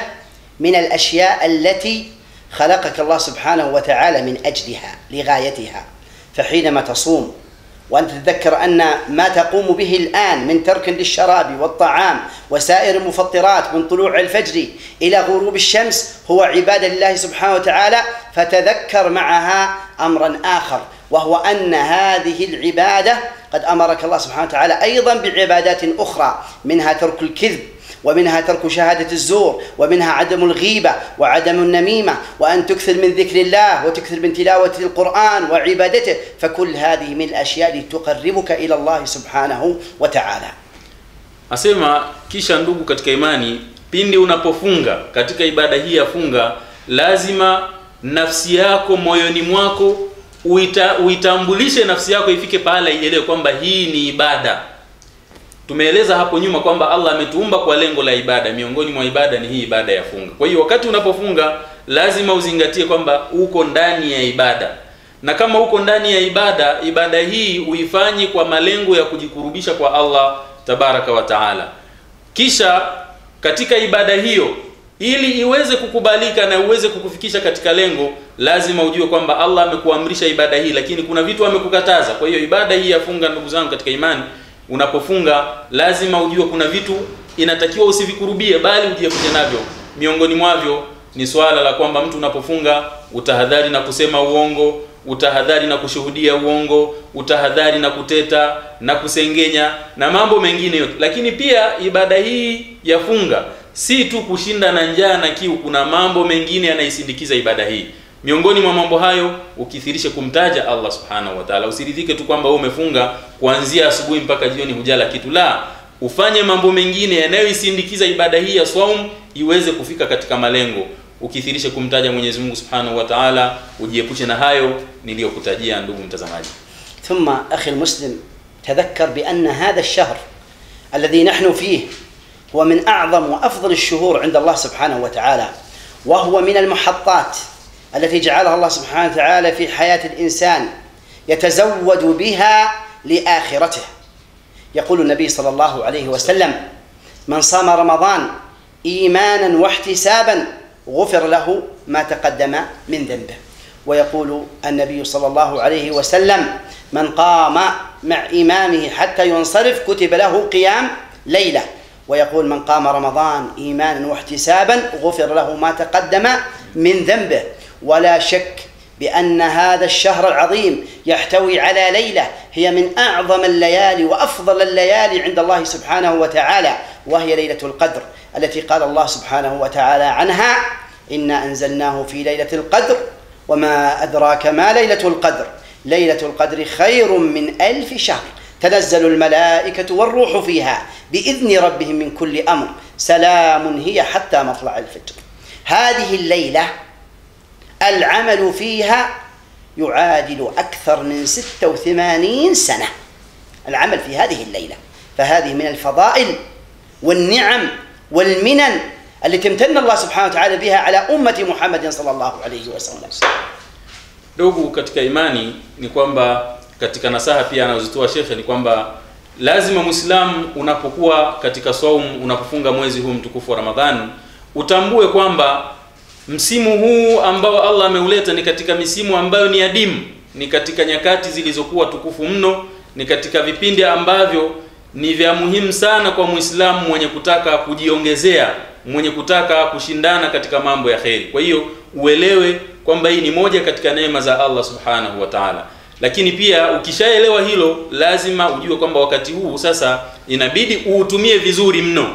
من الأشياء التي خلقك الله سبحانه وتعالى من أجلها لغايتها. فحينما تصوم وأنت تتذكر أن ما تقوم به الآن من ترك للشراب والطعام وسائر المفطرات من طلوع الفجر إلى غروب الشمس هو عبادة لله سبحانه وتعالى، فتذكر معها أمرا آخر، وهو أن هذه العبادة قد أمرك الله سبحانه وتعالى أيضا بعبادات أخرى، منها ترك الكذب، ومنها ترك شهادة الزور، ومنها عدم الغيبة وعدم النميمة، وأن تكثر من ذكر الله وتكثر من تلاوة القرآن وعبادته. فكل هذه من الأشياء التي تقربك إلى الله سبحانه وتعالى. Asema kisha ndugu katika imani, pindi unapofunga katika ibada hii ya funga, lazima nafsi yako moyoni mwako uitambulishe nafsi yako ifike pahala ielewe kwamba hii ni ibada. Tumeeleza hapo nyuma kwamba Allah ametuumba kwa lengo la ibada, miongoni mwa ibada ni hii ibada ya funga. Kwa hiyo wakati unapofunga lazima uzingatie kwamba uko ndani ya ibada, na kama uko ndani ya ibada, ibada hii uifanye kwa malengo ya kujikurubisha kwa Allah tabaraka wa taala. Kisha katika ibada hiyo, ili iweze kukubalika na uweze kukufikisha katika lengo, lazima ujue kwamba Allah amekuamrisha ibada hii, lakini kuna vitu amekukataza. Kwa hiyo ibada hii ya funga, ndugu zangu katika imani, unapofunga lazima ujue kuna vitu inatakiwa usivikurubie bali ujiepushe navyo. Miongoni mwavyo ni swala la kwamba mtu unapofunga utahadhari na kusema uongo, utahadhari na kushuhudia uongo, utahadhari na kuteta na kusengenya na mambo mengine yote. Lakini pia ibada hii ya funga si tu kushinda na njaa na kiu, kuna mambo mengine yanaisindikiza ibada hii. Miongoni mwa mambo hayo, ukithirishe kumtaja Allah subhanahu wa ta'ala. Usiridhike tu kwamba wewe umefunga kuanzia asubuhi mpaka jioni hujala kitu, la, ufanye mambo mengine yanayoisindikiza ibada hii ya saum iweze kufika katika malengo. Ukithirishe kumtaja Mwenyezi Mungu subhanahu wa ta'ala, ujiepushe na hayo niliyokutajia ndugu mtazamaji. ثم أخي المسلم تذكر بأن هذا الشهر الذي نحن فيه هو من أعظم وأفضل الشهور عند الله سبحانه وتعالى، وهو من المحطات التي جعلها الله سبحانه وتعالى في حياة الإنسان يتزود بها لآخرته. يقول النبي صلى الله عليه وسلم: من صام رمضان إيمانا واحتسابا غفر له ما تقدم من ذنبه. ويقول النبي صلى الله عليه وسلم: من قام مع إمامه حتى ينصرف كتب له قيام ليلة. ويقول: من قام رمضان إيمانا واحتسابا غفر له ما تقدم من ذنبه. ولا شك بأن هذا الشهر العظيم يحتوي على ليلة هي من أعظم الليالي وأفضل الليالي عند الله سبحانه وتعالى، وهي ليلة القدر التي قال الله سبحانه وتعالى عنها: إنا أنزلناه في ليلة القدر وما أدراك ما ليلة القدر ليلة القدر خير من 1000 شهر تنزل الملائكة والروح فيها بإذن ربهم من كل أمر سلام هي حتى مطلع الفجر. هذه الليلة العمل فيها يعادل أكثر من 86 سنة العمل في هذه الليلة. فهذه من الفضائل والنعم والمنن التي امتن الله سبحانه وتعالى بها على أمة محمد صلى الله عليه وسلم. Ndugu katika imani, ni kwamba katika nasaha pia anazitoa shekhe ni kwamba lazima Muislamu unapokuwa katika saum, unapofunga mwezi huu mtukufu wa Ramadhani, utambue kwamba msimu huu ambao Allah ameuleta ni katika misimu ambayo ni adimu, ni katika nyakati zilizokuwa tukufu mno, ni katika vipindi ambavyo ni vya muhimu sana kwa Muislamu mwenye kutaka kujiongezea, mwenye kutaka kushindana katika mambo ya kheri. Kwa hiyo uelewe kwamba hii ni moja katika neema za Allah subhanahu wa ta'ala. Lakini pia ukishaelewa hilo, lazima ujue kwamba wakati huu sasa inabidi uutumie vizuri mno.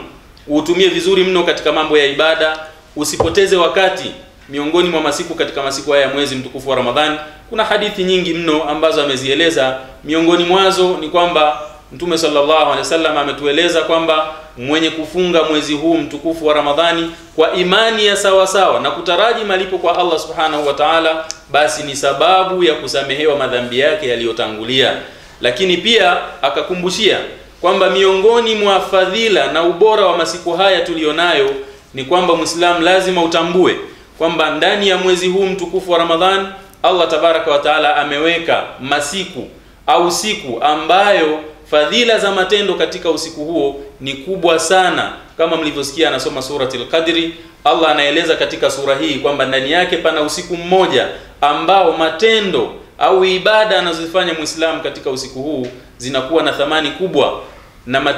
Uutumie vizuri mno katika mambo ya ibada, usipoteze wakati miongoni mwa masiku katika masiku haya ya mwezi mtukufu wa Ramadhani. Kuna hadithi nyingi mno ambazo amezieleza, miongoni mwazo ni kwamba Mtume sallallahu alaihi wasallam ametueleza kwamba mwenye kufunga mwezi huu mtukufu wa Ramadhani kwa imani ya sawa sawa na kutaraji malipo kwa Allah subhanahu wa ta'ala, basi ni sababu ya kusamehewa madhambi yake yaliyotangulia. Lakini pia akakumbushia kwamba miongoni mwa fadhila na ubora wa masiku haya tulionayo ni kwamba Muislamu lazima utambue kwamba ndani ya mwezi huu mtukufu wa Ramadhani Allah tabaraka wa taala ameweka masiku au siku ambayo fadhila za matendo katika usiku huo ni kubwa sana. Kama mlivyosikia anasoma suratul Qadri, Allah anaeleza katika sura hii kwamba ndani yake pana usiku mmoja ambao matendo au ibada anazofanya Muislamu katika usiku huu zinakuwa na thamani kubwa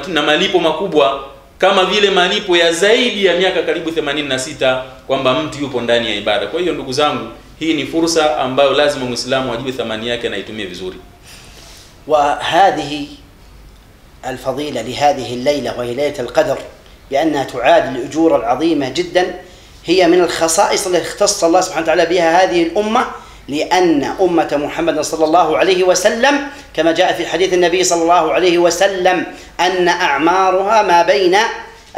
na malipo makubwa, kama vile malipo ya zaidi ya miaka karibu 86 kwamba mtu yupo ndani ya ibada. Kwa hiyo ndugu zangu, hii ni fursa ambayo lazima Muislamu ajue thamani yake na itumie vizuri. وهذه الفضيلة لهذه الليلة وهي ليلة القدر بأنها تعادل الأجور العظيمة جدا، هي من الخصائص التي اختص الله سبحانه وتعالى بها هذه الأمة، لأن أمة محمد صلى الله عليه وسلم كما جاء في حديث النبي صلى الله عليه وسلم أن أعمارها ما بين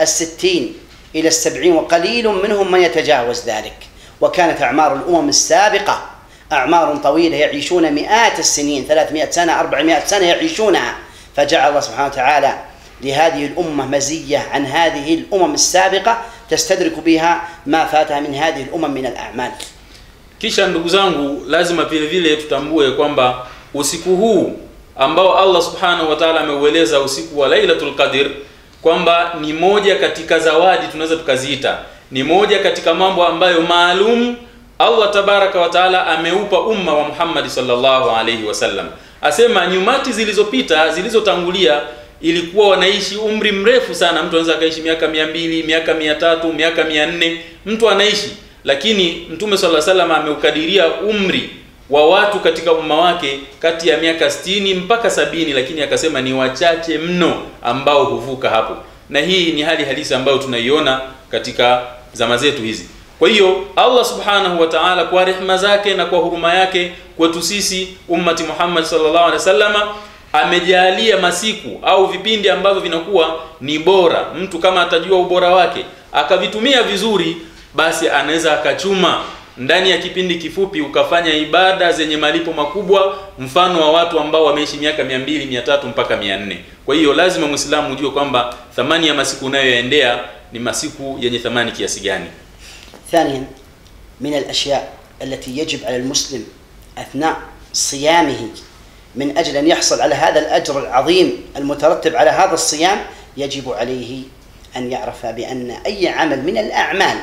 60 إلى 70 وقليل منهم من يتجاوز ذلك. وكانت أعمار الأمم السابقة أعمار طويلة يعيشون مئات السنين، 300 سنة 400 سنة يعيشونها. فجعل الله سبحانه وتعالى لهذه الأمة مزية عن هذه الأمم السابقة تستدرك بها ما فاتها من هذه الأمم من الأعمال. Kisha ndugu zangu, lazima vile vile tutambue kwamba usiku huu ambao Allah subhanahu wa ta'ala ameueleza usiku wa Lailatul Qadr kwamba ni moja katika zawadi tunaweza tukaziita, ni moja katika mambo ambayo maalum Allah tabaraka wa taala ameupa umma wa Muhammad sallallahu alaihi wasallam. Asema nyumati zilizopita, zilizotangulia, ilikuwa wanaishi umri mrefu sana. Mtu anaweza kaishi miaka 200, miaka 300, miaka 400, mtu anaishi. Lakini Mtume sallallahu alaihi wasallam ameukadiria umri wa watu katika umma wake kati ya miaka 60 mpaka 70, lakini akasema ni wachache mno ambao huvuka hapo. na hii ni hali halisi ambayo tunaiona katika zama zetu hizi. Kwa hiyo Allah subhanahu wa ta'ala kwa rehema zake na kwa huruma yake kwetu sisi ummati Muhammad sallallahu alaihi wasallam amejalia masiku au vipindi ambavyo vinakuwa ni bora. Mtu kama atajua ubora wake akavitumia vizuri, basi anaweza akachuma ndani ya kipindi kifupi ukafanya ibada zenye malipo makubwa, mfano wa watu ambao wameishi miaka 200, 300 mpaka 400. Kwa hiyo lazima Muislamu ujue kwamba thamani ya masiku unayoendea ni masiku yenye thamani kiasi gani. ثانيا من الأشياء التي يجب على المسلم أثناء صيامه من أجل أن يحصل على هذا الأجر العظيم المترتب على هذا الصيام، يجب عليه أن يعرف بأن أي عمل من الأعمال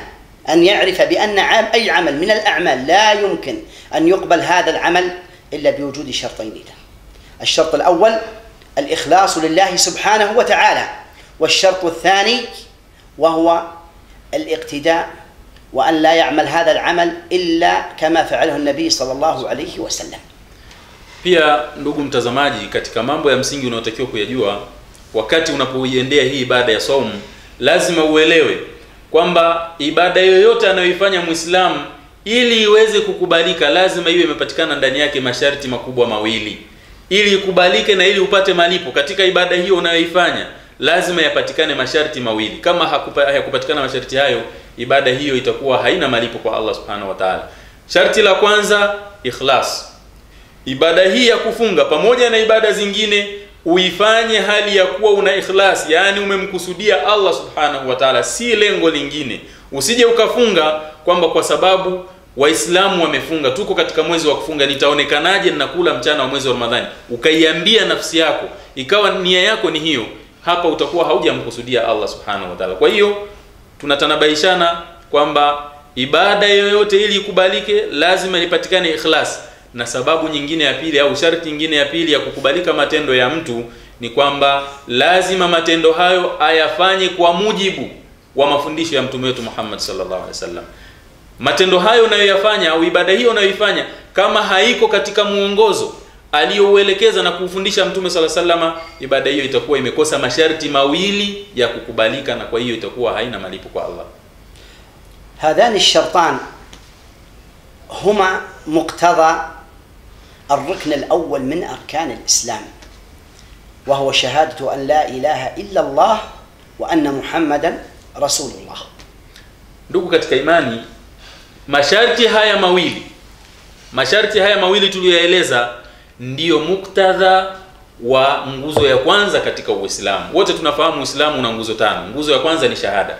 أي عمل من الأعمال لا يمكن أن يقبل هذا العمل إلا بوجود شرطين له. الشرط الأول الإخلاص لله سبحانه وتعالى، والشرط الثاني وهو الاقتداء وأن لا يعمل هذا العمل إلا كما فعله النبي صلى الله عليه وسلم. Pia ndugu mtazamaji, katika mambo ya msingi unayotakiwa kuyajua wakati unapoiendea hii ibada ya saumu, lazima uelewe kwamba ibada yoyote anayoifanya Muislamu ili iweze kukubalika lazima iwe imepatikana ndani yake masharti makubwa mawili. Ili ikubalike na ili upate malipo katika ibada hiyo unayoifanya, lazima yapatikane masharti mawili. Kama hayakupatikana masharti hayo, ibada hiyo itakuwa haina malipo kwa Allah subhanahu wa ta'ala. Sharti la kwanza, ikhlas. Ibada hii ya kufunga pamoja na ibada zingine uifanye hali ya kuwa una ikhlas, yani umemkusudia Allah subhanahu wa ta'ala, si lengo lingine. Usije ukafunga kwamba kwa sababu Waislamu wamefunga, tuko katika mwezi wa kufunga, nitaonekanaje ninakula mchana wa mwezi wa Ramadhani, ukaiambia nafsi yako, ikawa nia yako ni hiyo, hapa utakuwa haujamkusudia Allah subhanahu wa ta'ala. Kwa hiyo tunatanabaishana kwamba ibada yoyote ili ikubalike lazima ipatikane ikhlas. Na sababu nyingine ya pili au sharti nyingine ya pili ya kukubalika matendo ya mtu ni kwamba lazima matendo hayo ayafanye kwa mujibu wa mafundisho ya mtume wetu Muhammad sallallahu alaihi wasallam. Matendo hayo unayoyafanya au ibada hiyo unayoifanya kama haiko katika muongozo aliyouelekeza na kufundisha mtume sallallahu alaihi wasallam, ibada hiyo itakuwa imekosa masharti mawili ya kukubalika, na kwa hiyo itakuwa haina malipo kwa Allah. هذان الشرطان هما مقتضى الركن الأول من أركان الإسلام، وهو شهادة أن لا إله إلا الله وأن محمدا رسول الله. Ndugu katika imani, masharti haya mawili tuliyoeleza ndiyo muktadha wa nguzo ya kwanza katika Uislamu. Wote tunafahamu Uislamu una nguzo 5. Nguzo ya kwanza ni shahada.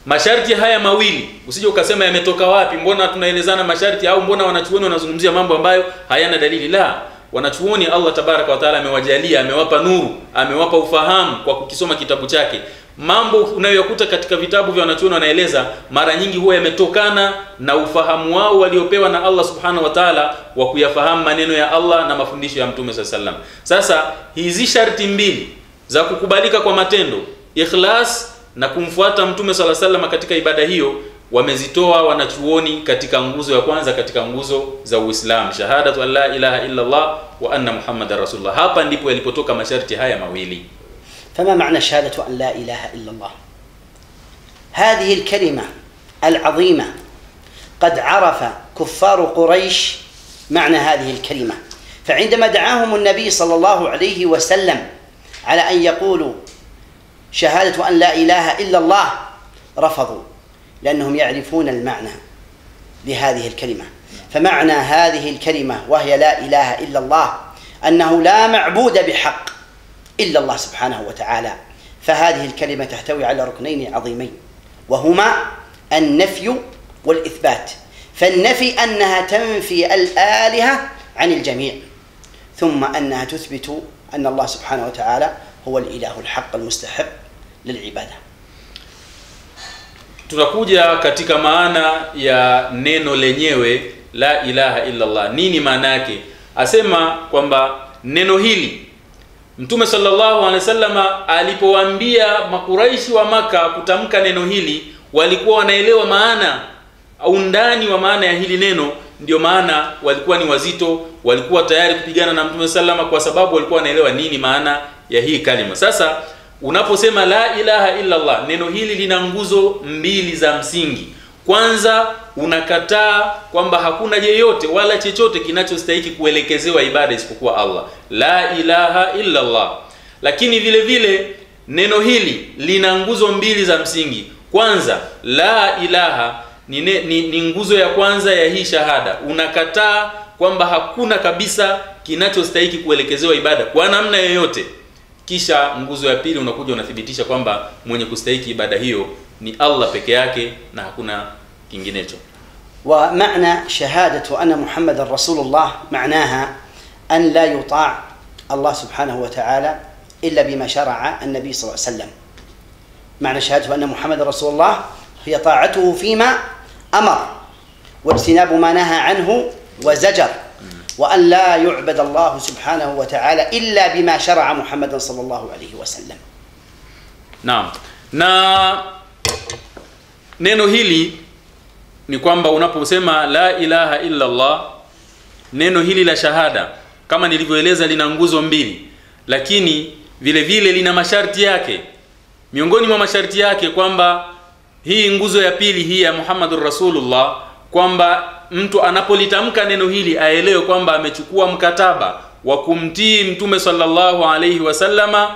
Masharti haya mawili usije ukasema yametoka wapi, mbona tunaelezana masharti, au mbona wanachuoni wanazungumzia mambo ambayo hayana dalili. La, wanachuoni Allah tabaraka wa taala amewajalia, amewapa nuru, amewapa ufahamu kwa kukisoma kitabu chake. Mambo unayoyakuta katika vitabu vya wanachuoni wanaeleza mara nyingi huwa yametokana na ufahamu wao waliopewa na Allah subhanahu wa ta'ala wa kuyafahamu maneno ya Allah na mafundisho ya Mtume sallallahu alaihi wasallam. Sasa hizi sharti mbili za kukubalika kwa matendo, ikhlas na kumfuata Mtume sallallahu alaihi wasallam katika ibada hiyo, wamezitoa wanachuoni katika nguzo ya kwanza katika nguzo za Uislamu, shahadatu an la ilaha illa Allah wa anna Muhammadar rasulullah. Hapa ndipo yalipotoka masharti haya mawili. فما معنى شهادة أن لا إله إلا الله؟ هذه الكلمة العظيمة قد عرف كفار قريش معنى هذه الكلمة، فعندما دعاهم النبي صلى الله عليه وسلم على أن يقولوا شهادة أن لا إله إلا الله رفضوا، لأنهم يعرفون المعنى لهذه الكلمة. فمعنى هذه الكلمة وهي لا إله إلا الله أنه لا معبود بحق إلا الله سبحانه وتعالى. فهذه الكلمة تحتوي على ركنين عظيمين، وهما النفي والإثبات. فالنفي أنها تنفي الآلهة عن الجميع، ثم أنها تثبت أن الله سبحانه وتعالى هو الإله الحق المستحق للعبادة. Tunakuja katika maana ya neno lenyewe la ilaha illa Allah. Nini maana yake? Asema kwamba neno hili Mtume sallallahu alaihi wasallam alipowaambia makuraishi wa Maka kutamka neno hili, walikuwa wanaelewa maana au ndani wa maana ya hili neno. Ndio maana walikuwa ni wazito, walikuwa tayari kupigana na Mtume sallallahu kwa sababu walikuwa wanaelewa nini maana ya hii kalima. Sasa unaposema la ilaha illa Allah, neno hili lina nguzo mbili za msingi. Kwanza, unakataa kwamba hakuna yeyote wala chochote kinachostahili kuelekezewa ibada isipokuwa Allah, la ilaha illa Allah. Lakini vile vile neno hili lina nguzo mbili za msingi. Kwanza, la ilaha ni nguzo ya kwanza ya hii shahada. Unakataa kwamba hakuna kabisa kinachostahili kuelekezewa ibada kwa namna yoyote. Kisha nguzo ya pili unakuja unathibitisha kwamba mwenye kustahili ibada hiyo ni Allah peke yake na hakuna kinginecho. ومعنى شهادة أن محمد رسول الله معناها أن لا يطاع الله سبحانه وتعالى إلا بما شرع النبي صلى الله عليه وسلم. معنى شهادة أن محمد رسول الله هي طاعته فيما أمر واجتناب ما نهى عنه وزجر، وأن لا يعبد الله سبحانه وتعالى إلا بما شرع محمد صلى الله عليه وسلم. Naam. Na neno hili ni kwamba unaposema la ilaha illa Allah, neno hili la shahada kama nilivyoeleza lina nguzo mbili, lakini vile vile lina masharti yake. Miongoni mwa masharti yake kwamba hii nguzo ya pili hii ya Muhammadur Rasulullah, kwamba mtu anapolitamka neno hili aelewe kwamba amechukua mkataba wa kumtii Mtume sallallahu alayhi wasallama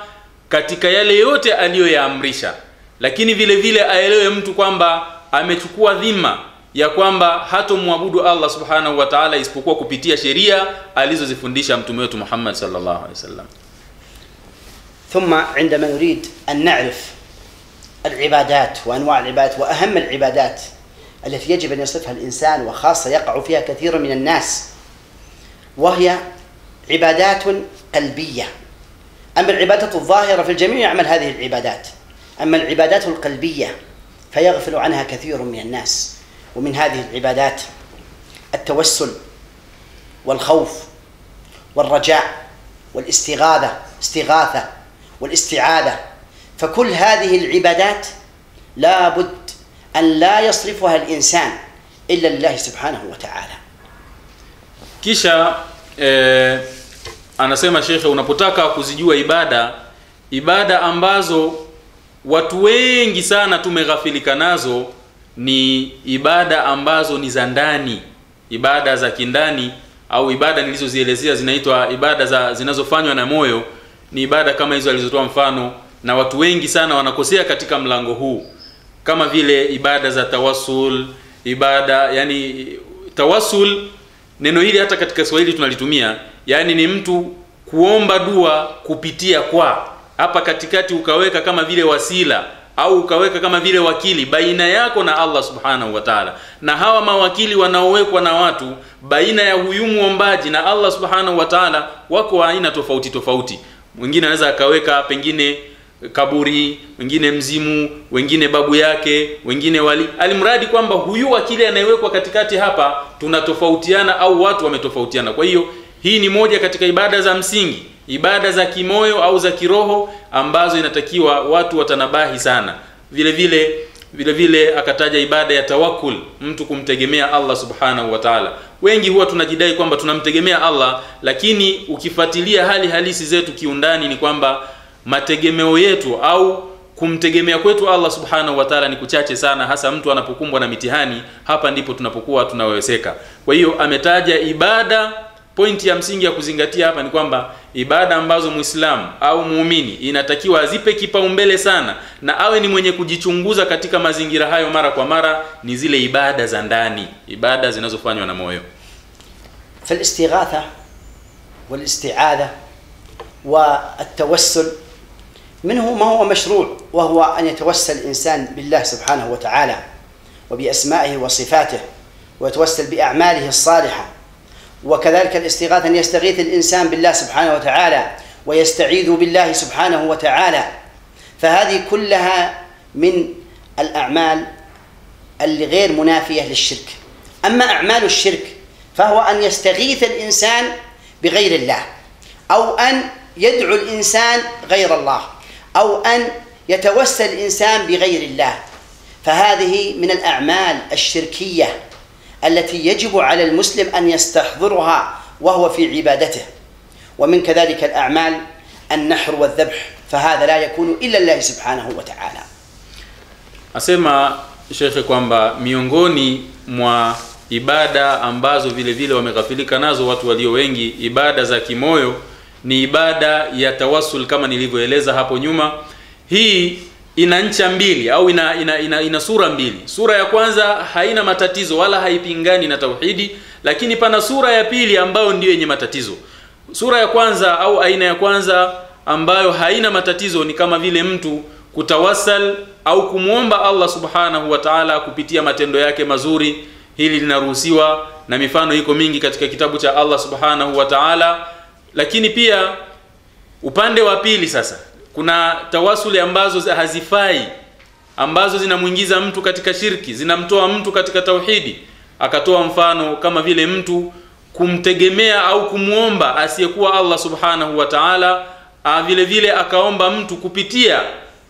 katika yale yote aliyoyaamrisha. Lakini vile vile aelewe mtu kwamba amechukua dhima ya kwamba hatomwabudu Allah subhanahu wa ta'ala isipokuwa kupitia sheria alizozifundisha mtume wetu Muhammad sallallahu alayhi wasallam. ثم عندما نريد أن نعرف العبادات وأنواع العبادات وأهم العبادات التي يجب أن يصفها الإنسان وخاصة يقع فيها كثير من الناس، وهي عبادات قلبية. أما العبادات الظاهرة فالجميع يعمل هذه العبادات، أما العبادات القلبية فيغفل عنها كثير من الناس. ومن هذه العبادات التوسل والخوف والرجاء والاستغاثة والاستعاذة. فكل هذه العبادات لا بد أن لا يصرفها الإنسان إلا لله سبحانه وتعالى. Kisha anasema shekhe, unapotaka kuzijua ibada ambazo watu wengi sana tumeghafilika nazo ni ibada ambazo ni za ndani, ibada za kindani, au ibada nilizozielezea zinaitwa ibada zinazofanywa na moyo. Ni ibada kama hizo alizotoa mfano, na watu wengi sana wanakosea katika mlango huu, kama vile ibada za tawassul. Yani tawassul, neno hili hata katika Kiswahili tunalitumia, yani ni mtu kuomba dua kupitia kwa, hapa katikati ukaweka kama vile wasila au ukaweka kama vile wakili baina yako na Allah subhanahu wa ta'ala. Na hawa mawakili wanaowekwa na watu baina ya huyu muombaji na Allah subhanahu wa ta'ala wako aina tofauti tofauti. Mwingine anaweza akaweka pengine kaburi, wengine mzimu, wengine babu yake, wengine wali. Alimradi kwamba huyu wakili anayewekwa katikati hapa tunatofautiana au watu wametofautiana. Kwa hiyo hii ni moja katika ibada za msingi, ibada za kimoyo au za kiroho ambazo inatakiwa watu watanabahi sana. Vile vile akataja ibada ya tawakkul, mtu kumtegemea Allah subhanahu wa ta'ala. Wengi huwa tunajidai kwamba tunamtegemea Allah, lakini ukifuatilia hali halisi zetu kiundani ni kwamba mategemeo yetu au kumtegemea kwetu Allah subhanahu wa ta'ala ni kuchache sana, hasa mtu anapokumbwa na mitihani. Hapa ndipo tunapokuwa tunawezeka. Kwa hiyo ametaja ibada. Pointi ya msingi ya kuzingatia hapa ni kwamba ibada ambazo Muislamu au muumini inatakiwa azipe kipaumbele sana na awe ni mwenye kujichunguza katika mazingira hayo mara kwa mara ni zile ibada za ndani, ibada zinazofanywa na moyo. فالاستغاثة والاستعاذة والتوسل منه ما هو مشروع، وهو أن يتوسل الإنسان بالله سبحانه وتعالى وبأسمائه وصفاته، ويتوسل بأعماله الصالحة. وكذلك الاستغاثة أن يستغيث الإنسان بالله سبحانه وتعالى ويستعيذ بالله سبحانه وتعالى. فهذه كلها من الأعمال اللي غير منافية للشرك. أما أعمال الشرك فهو أن يستغيث الإنسان بغير الله، أو أن يدعو الإنسان غير الله، أو أن يتوسل الإنسان بغير الله. فهذه من الأعمال الشركية التي يجب على المسلم أن يستحضرها وهو في عبادته. ومن كذلك الأعمال النحر والذبح، فهذا لا يكون إلا الله سبحانه وتعالى. Asema Sheikh kwamba miongoni mwa ibada ambazo vile vile wameghafilika nazo watu walio wengi, ibada za kimoyo, ni ibada ya tawassul kama nilivyoeleza hapo nyuma. Hii ina ncha mbili au ina sura mbili. Sura ya kwanza haina matatizo wala haipingani na tauhidi, lakini pana sura ya pili ambayo ndio yenye matatizo. Sura ya kwanza au aina ya kwanza ambayo haina matatizo ni kama vile mtu kutawassal au kumuomba Allah subhanahu wa ta'ala kupitia matendo yake mazuri. Hili linaruhusiwa na mifano iko mingi katika kitabu cha Allah subhanahu wa ta'ala. Lakini pia upande wa pili sasa, kuna tawasuli ambazo hazifai, ambazo zinamuingiza mtu katika shirki, zinamtoa mtu katika tauhidi. Akatoa mfano kama vile mtu kumtegemea au kumuomba asiyekuwa Allah subhanahu wa ta'ala, vile vile akaomba mtu kupitia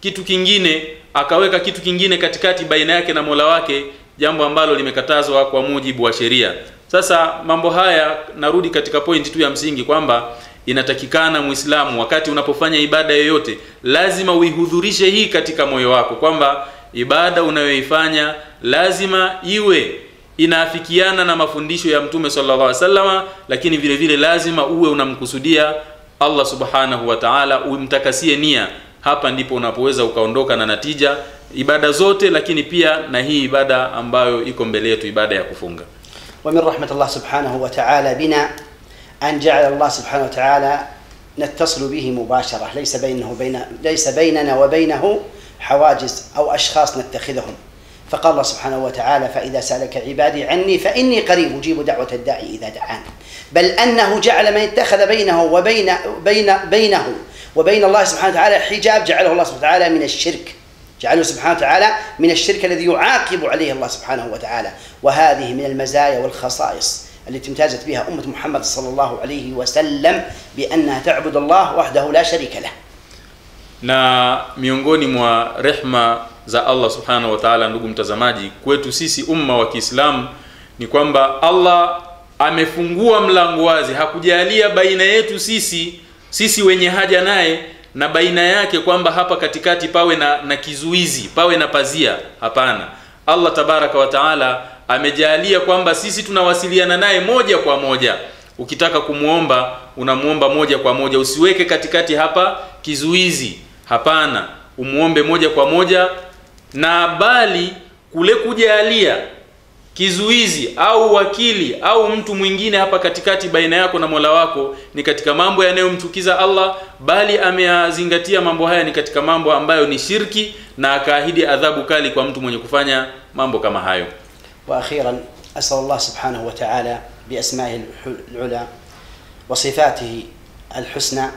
kitu kingine, akaweka kitu kingine katikati baina yake na Mola wake, jambo ambalo limekatazwa kwa mujibu wa sheria. Sasa mambo haya, narudi katika pointi tu ya msingi kwamba inatakikana Muislamu wakati unapofanya ibada yoyote lazima uihudhurishe hii katika moyo wako, kwamba ibada unayoifanya lazima iwe inaafikiana na mafundisho ya Mtume sallallahu alaihi wasallam, lakini vile vile lazima uwe unamkusudia Allah subhanahu wa ta'ala, umtakasie nia. Hapa ndipo unapoweza ukaondoka na natija ibada zote, lakini pia na hii ibada ambayo iko mbele yetu, ibada ya kufunga. ومن رحمة الله سبحانه وتعالى بنا أن جعل الله سبحانه وتعالى نتصل به مباشرة، ليس بيننا وبينه حواجز أو أشخاص نتخذهم. فقال الله سبحانه وتعالى: فإذا سألك عبادي عني فإني قريب أجيب دعوة الداعي إذا دعان. بل أنه جعل من اتخذ بينه وبين الله سبحانه وتعالى حجاب، جعله الله سبحانه وتعالى من الشرك، جعله سبحانه وتعالى من الشرك الذي يعاقب عليه الله سبحانه وتعالى. وهذه من المزايا والخصائص التي امتازت بها أمة محمد صلى الله عليه وسلم، بأنها تعبد الله وحده لا شريك له. Na miongoni mwa rehma za Allah subhanahu wa ta'ala, ndugu mtazamaji, kwetu sisi umma wa Kiislamu ni kwamba Allah amefungua mlango wazi, hakujalia baina yetu sisi wenye haja naye na baina yake kwamba hapa katikati pawe na kizuizi, pawe na pazia. Hapana, Allah tabaraka wa taala amejalia kwamba sisi tunawasiliana naye moja kwa moja. Ukitaka kumuomba unamuomba moja kwa moja, usiweke katikati hapa kizuizi. Hapana, umuombe moja kwa moja, na bali kule kujalia kizuizi au wakili au mtu mwingine hapa katikati baina yako na Mola wako ni katika mambo yanayomchukiza Allah, bali ameyazingatia mambo haya ni katika mambo ambayo ni shirki, na akaahidi adhabu kali kwa mtu mwenye kufanya mambo kama hayo. Wa akhiran asal Allah subhanahu wa ta'ala bi asma'ihi al-ula wa sifatihi al-husna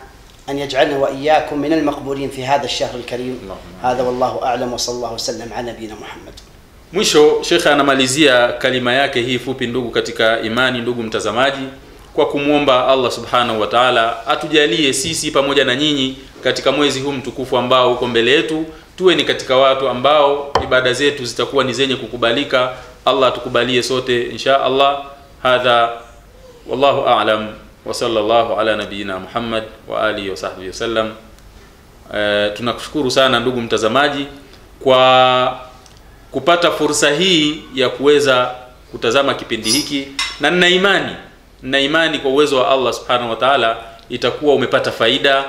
أن يجعلنا وإياكم من المقبولين في هذا الشهر الكريم. هذا والله أعلم، وصلى الله وسلم على نبينا محمد. Mwisho Sheikh anamalizia kalima yake hii fupi, ndugu katika imani, ndugu mtazamaji, kwa kumuomba Allah subhanahu wa ta'ala atujalie sisi pamoja na nyinyi katika mwezi huu mtukufu ambao uko mbele yetu, tuwe ni katika watu ambao ibada zetu zitakuwa ni zenye kukubalika. Allah atukubalie sote insha Allah. Hadha wallahu a'lam wa sallallahu ala nabiyina Muhammad wa alihi wa sahbihi wasallam. Tunakushukuru sana ndugu mtazamaji kwa kupata fursa hii ya kuweza kutazama kipindi hiki, na nina imani kwa uwezo wa Allah subhanahu wa ta'ala itakuwa umepata faida,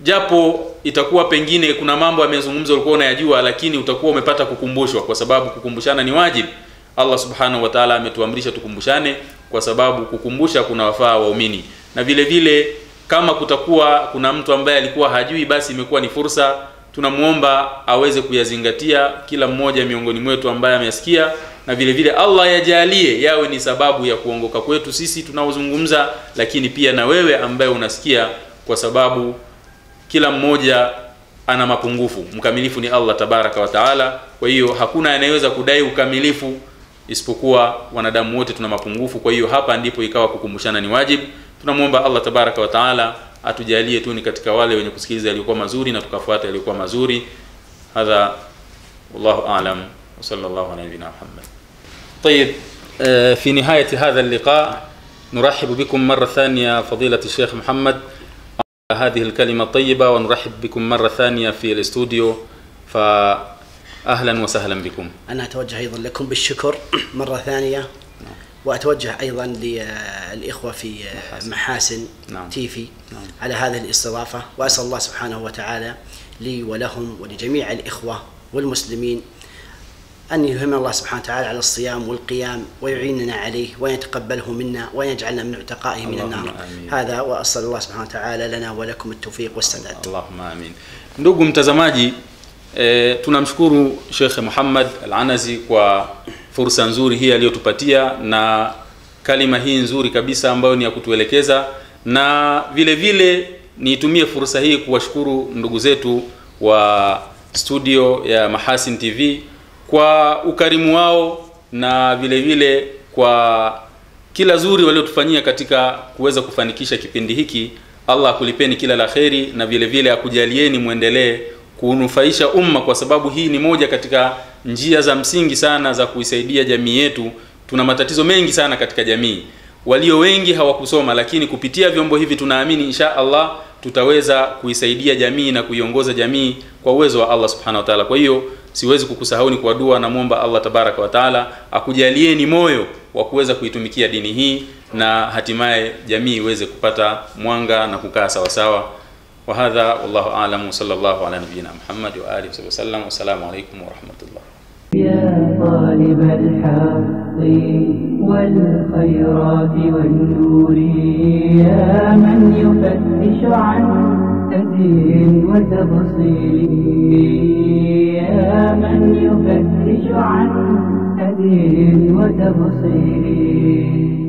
japo itakuwa pengine kuna mambo yamezungumzwa ulikuwa unayajua, lakini utakuwa umepata kukumbushwa, kwa sababu kukumbushana ni wajibu. Allah subhanahu wa ta'ala ametuamrisha tukumbushane, kwa sababu kukumbusha kuna wafaa waumini. Na vile vile kama kutakuwa kuna mtu ambaye alikuwa hajui, basi imekuwa ni fursa, tunamuomba aweze kuyazingatia kila mmoja miongoni mwetu ambaye amesikia, na vile vile Allah yajalie yawe ni sababu ya kuongoka kwetu sisi tunaozungumza, lakini pia na wewe ambaye unasikia, kwa sababu kila mmoja ana mapungufu. Mkamilifu ni Allah tabaraka wa taala. Kwa hiyo hakuna anayeweza kudai ukamilifu isipokuwa wanadamu wote tuna mapungufu. Kwa hiyo hapa ndipo ikawa kukumbushana ni wajibu. Tunamuomba Allah tabaraka wa taala atujalie tu ni katika wale wenye kusikiliza yaliokuwa mazuri na tukafuata yaliokuwa mazuri. Hadha wallahu a'lam wa sallallahu ala nabiyyina Muhammad. طيب في نهاية هذا اللقاء نرحب بكم مرة ثانية فضيلة الشيخ محمد هذه الكلمة الطيبة ونرحب بكم مرة ثانية في الاستوديو، فأهلا وسهلا بكم. أنا أتوجه أيضا لكم بالشكر مرة ثانية، وأتوجه أيضا للإخوة في محاسن تيفي على هذه الاستضافة، وأسأل الله سبحانه وتعالى لي ولهم ولجميع الإخوة والمسلمين أن يلهمنا الله سبحانه وتعالى على الصيام والقيام ويعيننا عليه ويتقبله منا ويجعلنا من عتقائه من النار. هذا وأسأل الله سبحانه وتعالى لنا ولكم التوفيق والسداد. اللهم آمين. Ndugu mtazamaji, tunamshukuru Sheikh Muhammad Al-Anazi kwa fursa nzuri hii aliyotupatia na kalima hii nzuri kabisa ambayo ni ya kutuelekeza, na vile vile nitumie fursa hii kuwashukuru ndugu zetu wa studio ya Mahasin TV kwa ukarimu wao na vile vile kwa kila zuri waliotufanyia katika kuweza kufanikisha kipindi hiki. Allah akulipeni kila la kheri na vile vile akujalieni muendelee kunufaisha umma, kwa sababu hii ni moja katika njia za msingi sana za kuisaidia jamii yetu. Tuna matatizo mengi sana katika jamii, walio wengi hawakusoma, lakini kupitia vyombo hivi tunaamini insha Allah tutaweza kuisaidia jamii na kuiongoza jamii kwa uwezo wa Allah subhanahu wa ta'ala. Kwa hiyo siwezi kukusahauni kwa dua, na muomba Allah tabaraka wa taala akujalieni moyo wa kuweza kuitumikia dini hii na hatimaye jamii iweze kupata mwanga na kukaa sawa sawa. Wa hadha wallahu a'lam, sallallahu ala nabiyyina Muhammad wa alihi wasallam. Wassalamu alaykum wa rahmatullah. يا طالب الحق والخيرات والنور، يا من يفتش عن هدي وتبصير، يا من يفتش عن هدي وتبصير.